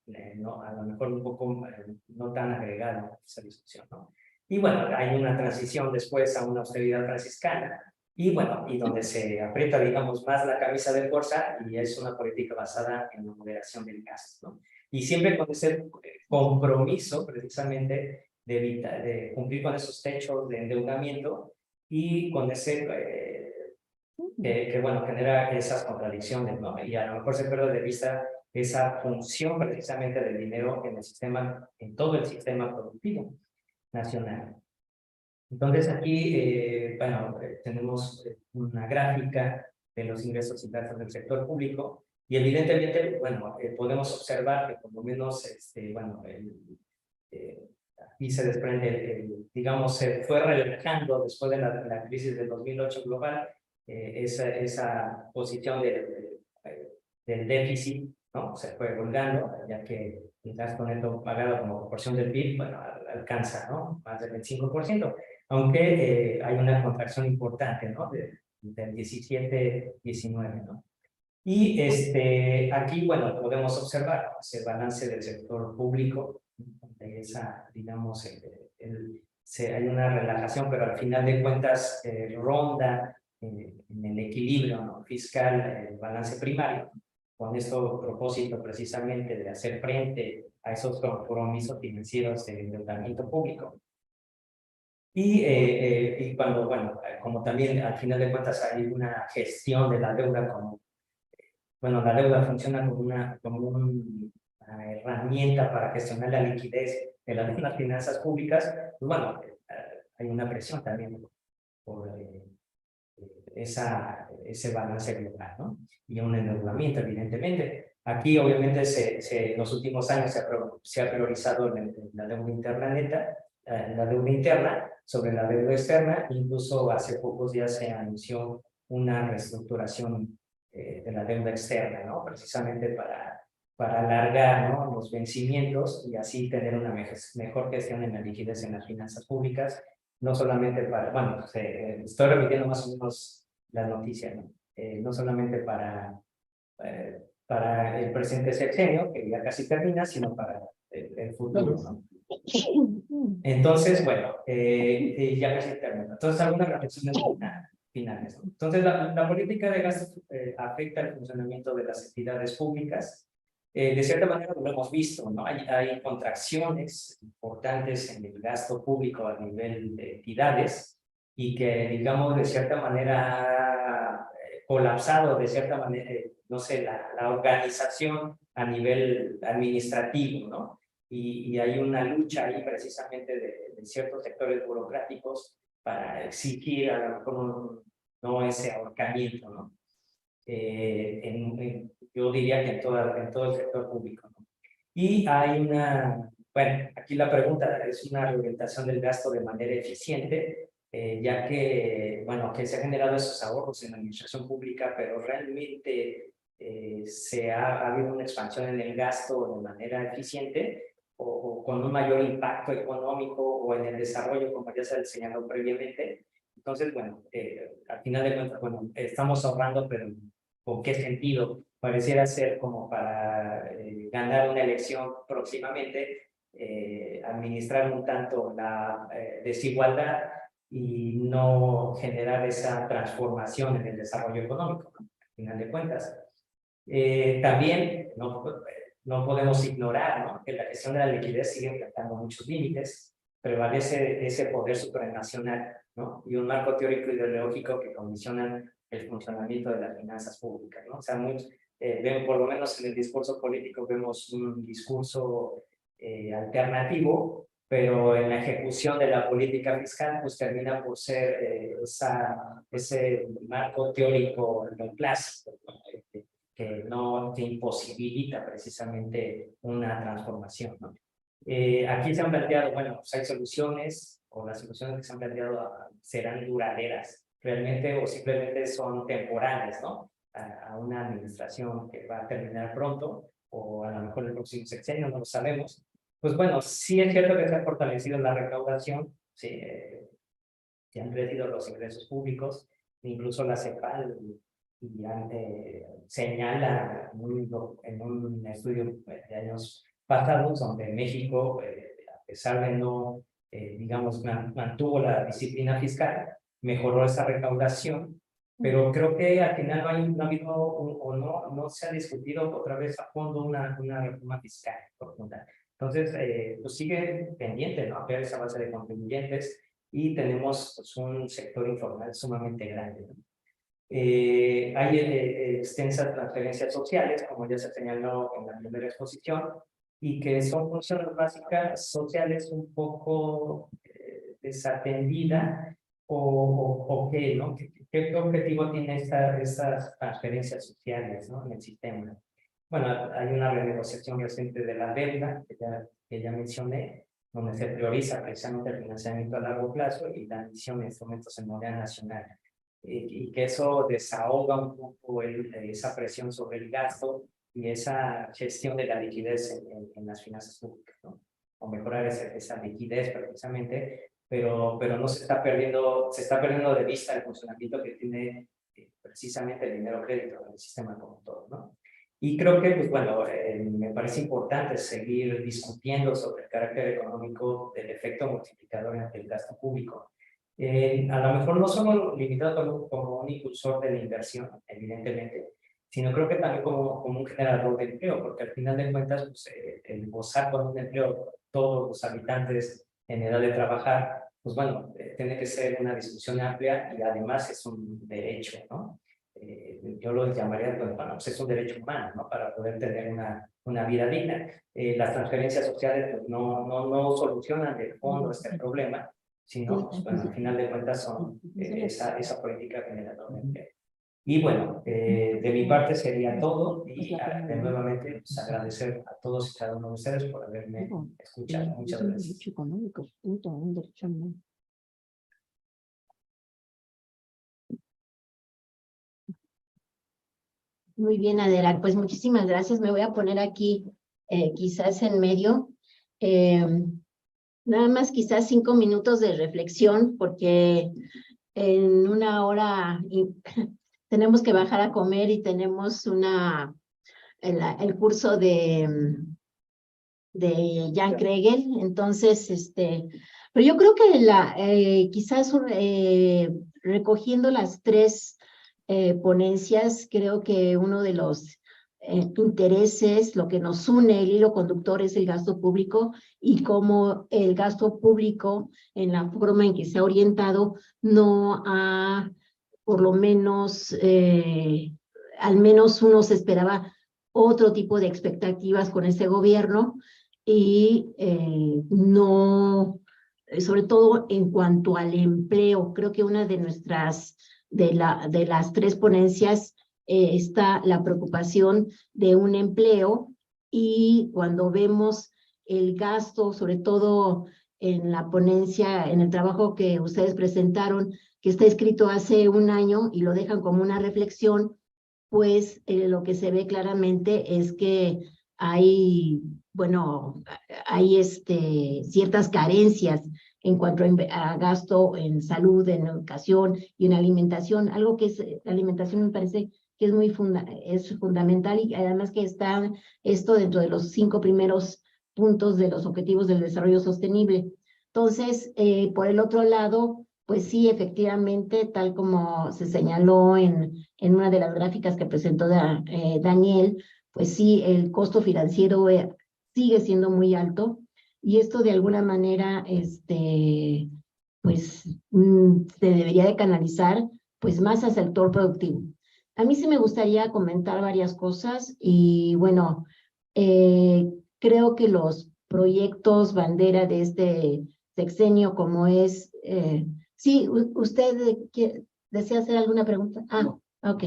S5: A lo mejor un poco no tan agregada esa discusión, ¿no? Y bueno, hay una transición después a una austeridad franciscana, y bueno, y donde se aprieta, digamos, más la camisa de fuerza, y es una política basada en la moderación del gasto, ¿no? Y siempre con ese compromiso, precisamente, de cumplir con esos techos de endeudamiento y con ese que bueno, genera esas contradicciones, ¿no? Y a lo mejor se pierde de vista esa función precisamente del dinero en el sistema, en todo el sistema productivo nacional. Entonces aquí, bueno, tenemos una gráfica de los ingresos y gastos del sector público y evidentemente, bueno, podemos observar que por lo menos, bueno, aquí se desprende, digamos, se fue relajando después de la crisis del 2008 global, esa posición del déficit, ¿no? Se fue holgando, ya que el gasto neto pagado como proporción del PIB, bueno, alcanza, ¿no?, más del 25%, aunque hay una contracción importante, ¿no?, del 17-19, ¿no? Y aquí, bueno, podemos observar ese balance del sector público, de esa, digamos, hay una relajación, pero al final de cuentas ronda en el equilibrio, ¿no?, fiscal, el balance primario, con esto propósito precisamente de hacer frente a esos compromisos financieros de endeudamiento público. Y cuando, bueno, como también al final de cuentas hay una gestión de la deuda como, bueno, la deuda funciona como una herramienta para gestionar la liquidez de las finanzas públicas, pues bueno, hay una presión también por ese balance global, ¿no? Y un endeudamiento, evidentemente. Aquí, obviamente, en los últimos años se ha priorizado la deuda interna neta, la deuda interna sobre la deuda externa. Incluso hace pocos días se anunció una reestructuración de la deuda externa, ¿no?, precisamente para alargar, ¿no?, los vencimientos y así tener una mejor gestión en la liquidez en las finanzas públicas, no solamente para, bueno, estoy repitiendo más o menos la noticia, ¿no? No solamente para el presente sexenio, que ya casi termina, sino para el futuro, ¿no? Entonces, bueno, ya casi termina. Entonces, algunas reflexiones finales, ¿no? Entonces, la política de gastos afecta el funcionamiento de las entidades públicas. De cierta manera lo hemos visto, ¿no? Hay contracciones importantes en el gasto público a nivel de entidades y que, digamos, de cierta manera colapsado, de cierta manera, no sé, la organización a nivel administrativo, ¿no? Y hay una lucha ahí precisamente de ciertos sectores burocráticos para exigir a lo mejor no ese ahorcamiento, ¿no? Yo diría que en todo el sector público, ¿no? Y hay bueno, aquí la pregunta es una reorientación del gasto de manera eficiente, ya que, bueno, que se han generado esos ahorros en la administración pública, pero realmente ha habido una expansión en el gasto de manera eficiente o con un mayor impacto económico o en el desarrollo, como ya se ha señalado previamente. Entonces, bueno, al final de cuentas, bueno, estamos ahorrando, pero ¿con qué sentido? Pareciera ser como para ganar una elección próximamente, administrar un tanto la desigualdad y no generar esa transformación en el desarrollo económico, ¿no? Al final de cuentas. También no podemos ignorar, ¿no?, que la gestión de la liquidez sigue enfrentando muchos límites, prevalece ese poder supranacional, ¿no?, y un marco teórico ideológico que condicionan el funcionamiento de las finanzas públicas, ¿no? O sea, por lo menos en el discurso político vemos un discurso alternativo, pero en la ejecución de la política fiscal pues termina por ser ese marco teórico clásico, ¿no?, que no te imposibilita precisamente una transformación, ¿no? Aquí se han planteado, bueno, pues hay soluciones, o las soluciones que se han planteado serán duraderas realmente, o simplemente son temporales, ¿no?, a una administración que va a terminar pronto, o a lo mejor el próximo sexenio, no lo sabemos. Pues bueno, sí es cierto que se ha fortalecido la recaudación, sí, se han crecido los ingresos públicos, incluso la CEPAL señala en un estudio de años pasados, donde México, a pesar de no, digamos, mantuvo la disciplina fiscal, mejoró esa recaudación, pero creo que al final no ha habido o no se ha discutido otra vez a fondo una reforma fiscal profunda. Entonces, pues sigue pendiente, ¿no?, ver esa base de contribuyentes, y tenemos pues un sector informal sumamente grande, ¿no? Hay extensas transferencias sociales, como ya se señaló en la primera exposición, y que son funciones básicas sociales un poco desatendidas, o qué, ¿no? ¿Qué objetivo tienen estas transferencias sociales, ¿no?, en el sistema? Bueno, hay una renegociación reciente de la deuda, que ya mencioné, donde se prioriza precisamente el financiamiento a largo plazo y la emisión de instrumentos en moneda nacional. Y que eso desahoga un poco esa presión sobre el gasto y esa gestión de la liquidez en las finanzas públicas, ¿no?, o mejorar esa liquidez precisamente, pero no se está perdiendo de vista el funcionamiento que tiene precisamente el dinero crédito en el sistema como todo, ¿no? Y creo que, pues bueno, me parece importante seguir discutiendo sobre el carácter económico del efecto multiplicador en el gasto público. A lo mejor no solo limitado como un impulsor de la inversión, evidentemente, sino creo que también como un generador de empleo, porque al final de cuentas, pues, el gozar con un empleo, todos los habitantes en edad de trabajar, pues bueno, tiene que ser una discusión amplia, y además es un derecho, ¿no? Yo lo llamaría, bueno, pues es un derecho humano, ¿no?, para poder tener una vida digna. Las transferencias sociales pues no solucionan de fondo este problema, sino, pues, bueno, al final de cuentas son esa política generadora de empleo. Y bueno, de mi parte sería todo, y nuevamente pues, agradecer a todos y cada uno de ustedes por haberme escuchado. Muchas gracias.
S2: Muy bien, Adela, pues muchísimas gracias. Me voy a poner aquí quizás en medio. Nada más quizás 5 minutos de reflexión, porque en una hora tenemos que bajar a comer y tenemos el curso de Jan Kregel. Entonces, pero yo creo que quizás recogiendo las 3 ponencias, creo que uno de los intereses, lo que nos une, el hilo conductor, es el gasto público, y cómo el gasto público, en la forma en que se ha orientado, no ha, por lo menos, al menos uno se esperaba otro tipo de expectativas con ese gobierno, y no, sobre todo en cuanto al empleo. Creo que una de las 3 ponencias está la preocupación de un empleo, y cuando vemos el gasto, sobre todo en la ponencia, en el trabajo que ustedes presentaron, que está escrito hace un año y lo dejan como una reflexión, pues lo que se ve claramente es que hay, bueno, hay ciertas carencias en cuanto a gasto en salud, en educación y en alimentación, algo que es, la alimentación me parece que es es fundamental y además que está esto dentro de los 5 primeros puntos de los objetivos del desarrollo sostenible. Entonces, por el otro lado, pues sí, efectivamente, tal como se señaló en una de las gráficas que presentó Daniel, pues sí, el costo financiero sigue siendo muy alto y esto de alguna manera, pues se debería de canalizar pues más al sector productivo. A mí sí me gustaría comentar varias cosas y bueno, creo que los proyectos bandera de este sexenio como es, sí, ¿usted desea hacer alguna pregunta? Ah, ok,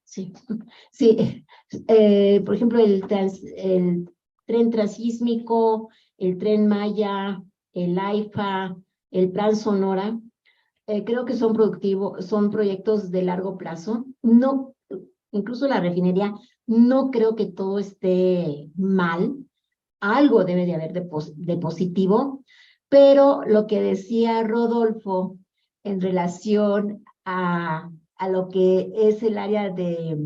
S2: sí, sí, por ejemplo, el tren transísmico, el tren Maya, el AIFA, el Plan Sonora, creo que son proyectos de largo plazo. No, incluso la refinería, no creo que todo esté mal. Algo debe de haber de positivo, pero lo que decía Rodolfo en relación a lo que es el área de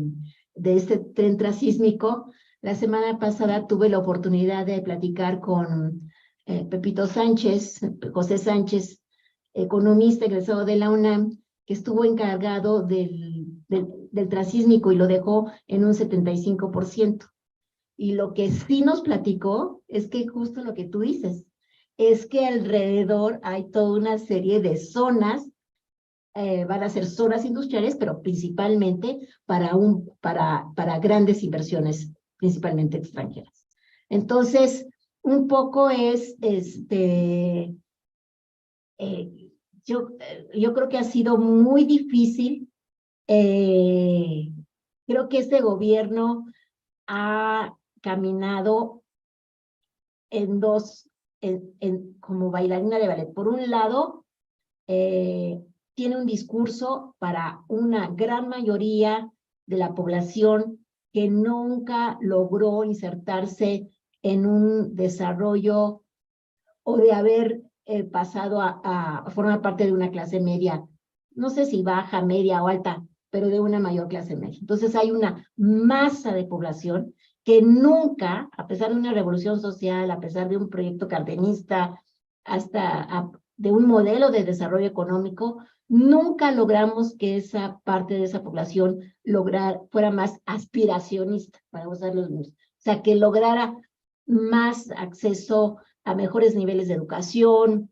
S2: este tren transísmico, la semana pasada tuve la oportunidad de platicar con Pepito Sánchez, José Sánchez, economista egresado de la UNAM, que estuvo encargado del transísmico y lo dejó en un 75%. Y lo que sí nos platicó es que justo lo que tú dices, es que alrededor hay toda una serie de zonas, van a ser zonas industriales, pero principalmente para grandes inversiones, principalmente extranjeras. Entonces, un poco es, yo creo que ha sido muy difícil. Creo que este gobierno ha caminado en dos, como bailarina de ballet. Por un lado, tiene un discurso para una gran mayoría de la población que nunca logró insertarse en un desarrollo o de haber pasado a formar parte de una clase media, no sé si baja, media o alta, pero de una mayor clase media. Entonces hay una masa de población que nunca, a pesar de una revolución social, a pesar de un proyecto cardenista, hasta de un modelo de desarrollo económico, nunca logramos que esa parte de esa población fuera más aspiracionista, para usar los mismos. O sea, que lograra más acceso a mejores niveles de educación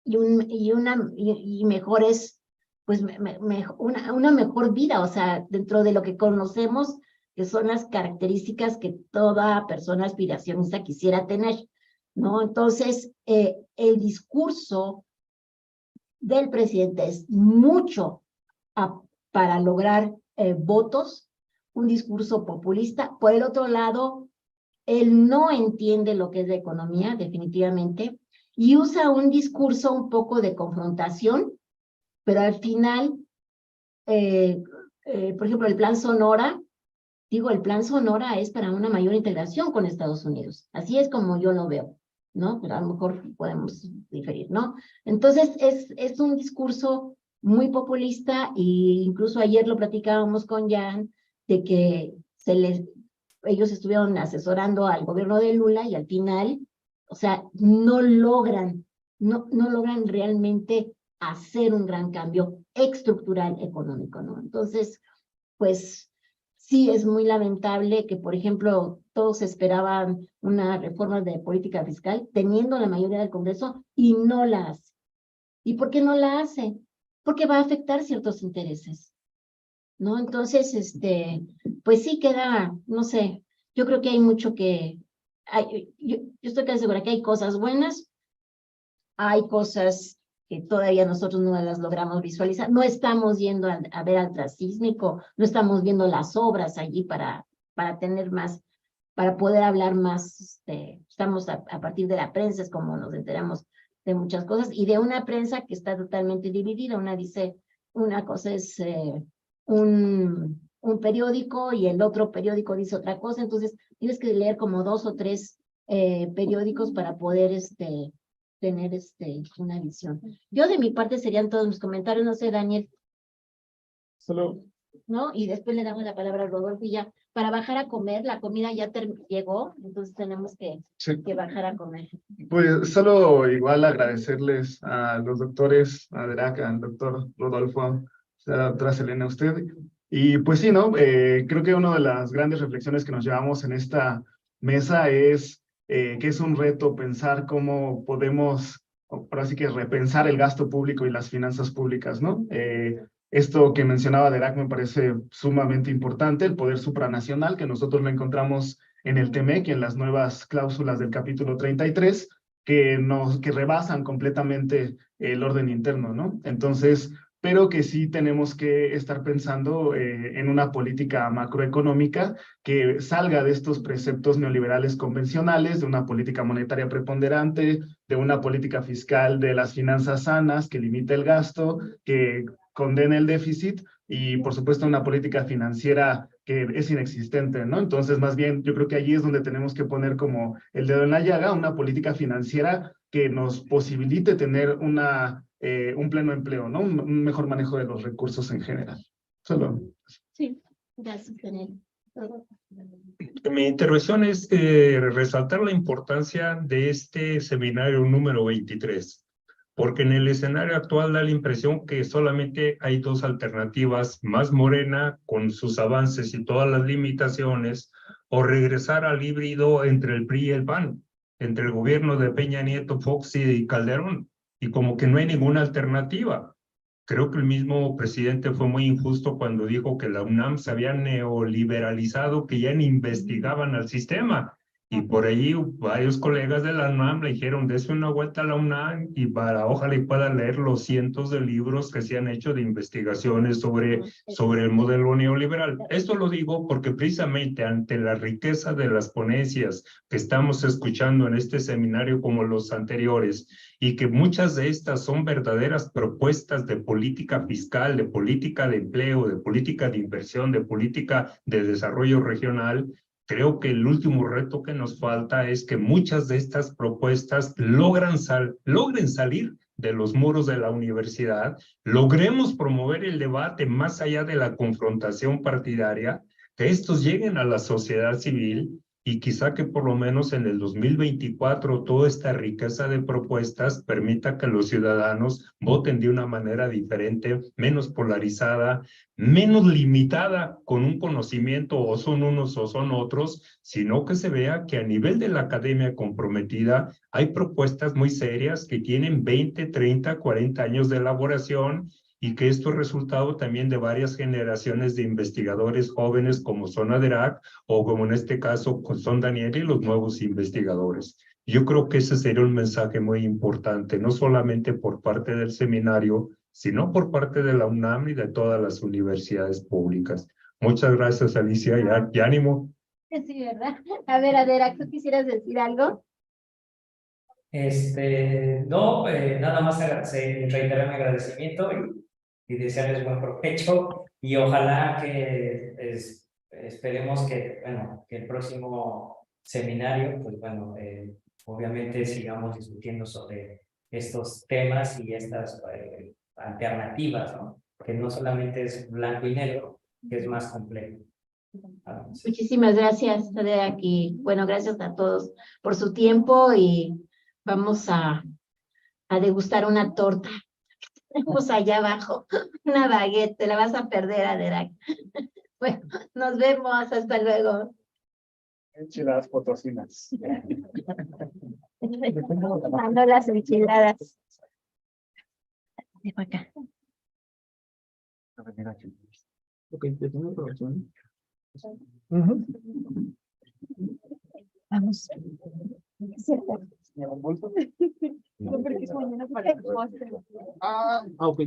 S2: y mejores, pues una mejor vida, o sea, dentro de lo que conocemos, que son las características que toda persona aspiracionista quisiera tener, ¿no? Entonces, el discurso del presidente es mucho para lograr votos, un discurso populista. Por el otro lado, él no entiende lo que es la economía, definitivamente, y usa un discurso un poco de confrontación, pero al final, por ejemplo, el Plan Sonora, el Plan Sonora es para una mayor integración con Estados Unidos. Así es como yo lo veo, ¿no? Pero a lo mejor podemos diferir, ¿no? Entonces, es un discurso muy populista e incluso ayer lo platicábamos con Jan, de que ellos estuvieron asesorando al gobierno de Lula y al final, o sea, no logran realmente hacer un gran cambio estructural económico, ¿no? Entonces, pues sí es muy lamentable que, por ejemplo, todos esperaban una reforma de política fiscal teniendo la mayoría del Congreso y no la hace. ¿Y por qué no la hace? Porque va a afectar ciertos intereses, ¿no? Entonces, pues sí queda, no sé, yo creo que hay mucho yo estoy casi segura que hay cosas buenas, hay cosas que todavía nosotros no las logramos visualizar, no estamos yendo a ver al transísmico, no estamos viendo las obras allí para tener más, para poder hablar más, estamos a partir de la prensa, es como nos enteramos de muchas cosas, y de una prensa que está totalmente dividida, una cosa es un periódico y el otro periódico dice otra cosa, entonces tienes que leer como 2 o 3 periódicos para poder tener una visión. Yo de mi parte serían todos mis comentarios, no sé, Daniel,
S1: Solo
S2: ¿no? Y después le damos la palabra a Rodolfo y ya, para bajar a comer, la comida ya llegó, entonces tenemos
S1: sí.
S2: que bajar a comer.
S1: Pues solo igual agradecerles a los doctores, a Derac, al doctor Rodolfo, a la doctora Selena, a usted. Y pues sí, ¿no? Creo que una de las grandes reflexiones que nos llevamos en esta mesa es que es un reto pensar cómo podemos, ahora sí que repensar el gasto público y las finanzas públicas, ¿no? Esto que mencionaba Derac me parece sumamente importante, el poder supranacional, que nosotros lo encontramos en el TEMEC y en las nuevas cláusulas del capítulo 33, que rebasan completamente el orden interno, ¿no? Entonces, pero que sí tenemos que estar pensando en una política macroeconómica que salga de estos preceptos neoliberales convencionales, de una política monetaria preponderante, de una política fiscal de las finanzas sanas que limite el gasto, que condene el déficit y, por supuesto, una política financiera que es inexistente, ¿no? Entonces, más bien, yo creo que allí es donde tenemos que poner como el dedo en la llaga, una política financiera que nos posibilite tener un pleno empleo, ¿no? Un mejor manejo de los recursos en general. Solo.
S2: Sí, gracias, Daniel.
S4: Mi intervención es resaltar la importancia de este seminario número 23, porque en el escenario actual da la impresión que solamente hay dos alternativas, más Morena con sus avances y todas las limitaciones, o regresar al híbrido entre el PRI y el PAN, entre el gobierno de Peña Nieto, Fox y Calderón, y como que no hay ninguna alternativa. Creo que el mismo presidente fue muy injusto cuando dijo que la UNAM se había neoliberalizado, que ya ni investigaban al sistema. Y por ahí varios colegas de la UNAM le dijeron, dése una vuelta a la UNAM y ojalá y puedan leer los cientos de libros que se han hecho de investigaciones sobre el modelo neoliberal. Esto lo digo porque precisamente ante la riqueza de las ponencias que estamos escuchando en este seminario como los anteriores, y que muchas de estas son verdaderas propuestas de política fiscal, de política de empleo, de política de inversión, de política de desarrollo regional, creo que el último reto que nos falta es que muchas de estas propuestas logren salir de los muros de la universidad, logremos promover el debate más allá de la confrontación partidaria, que estos lleguen a la sociedad civil y quizá que por lo menos en el 2024 toda esta riqueza de propuestas permita que los ciudadanos voten de una manera diferente, menos polarizada, menos limitada con un conocimiento o son unos o son otros, sino que se vea que a nivel de la academia comprometida hay propuestas muy serias que tienen 20, 30, 40 años de elaboración y que esto es resultado también de varias generaciones de investigadores jóvenes como son Derac o como en este caso son Daniel y los nuevos investigadores. Yo creo que ese sería un mensaje muy importante, no solamente por parte del seminario, sino por parte de la UNAM y de todas las universidades públicas. Muchas gracias, Alicia, y ánimo.
S2: Sí, ¿verdad? A ver, Adela, ¿tú quisieras decir algo?
S5: No, nada más reiterar mi agradecimiento y desearles buen provecho y ojalá que esperemos que, bueno, que el próximo seminario, pues bueno, obviamente sigamos discutiendo sobre estos temas y estas alternativas, ¿no? Que no solamente es blanco y negro, que es más complejo.
S2: Muchísimas gracias, Adela, y bueno, gracias a todos por su tiempo y vamos a degustar una torta. Tenemos allá abajo una baguette, te la vas a perder, Adela. Bueno, nos vemos, hasta luego.
S1: Enchiladas potosinas.
S2: Mando las enchiladas. Dejo acá.
S3: Ok, te tengo aprobación.
S2: Vamos.
S1: ¿Me han vuelto?
S2: No, porque es mañana para el postre.
S1: Ah, ok.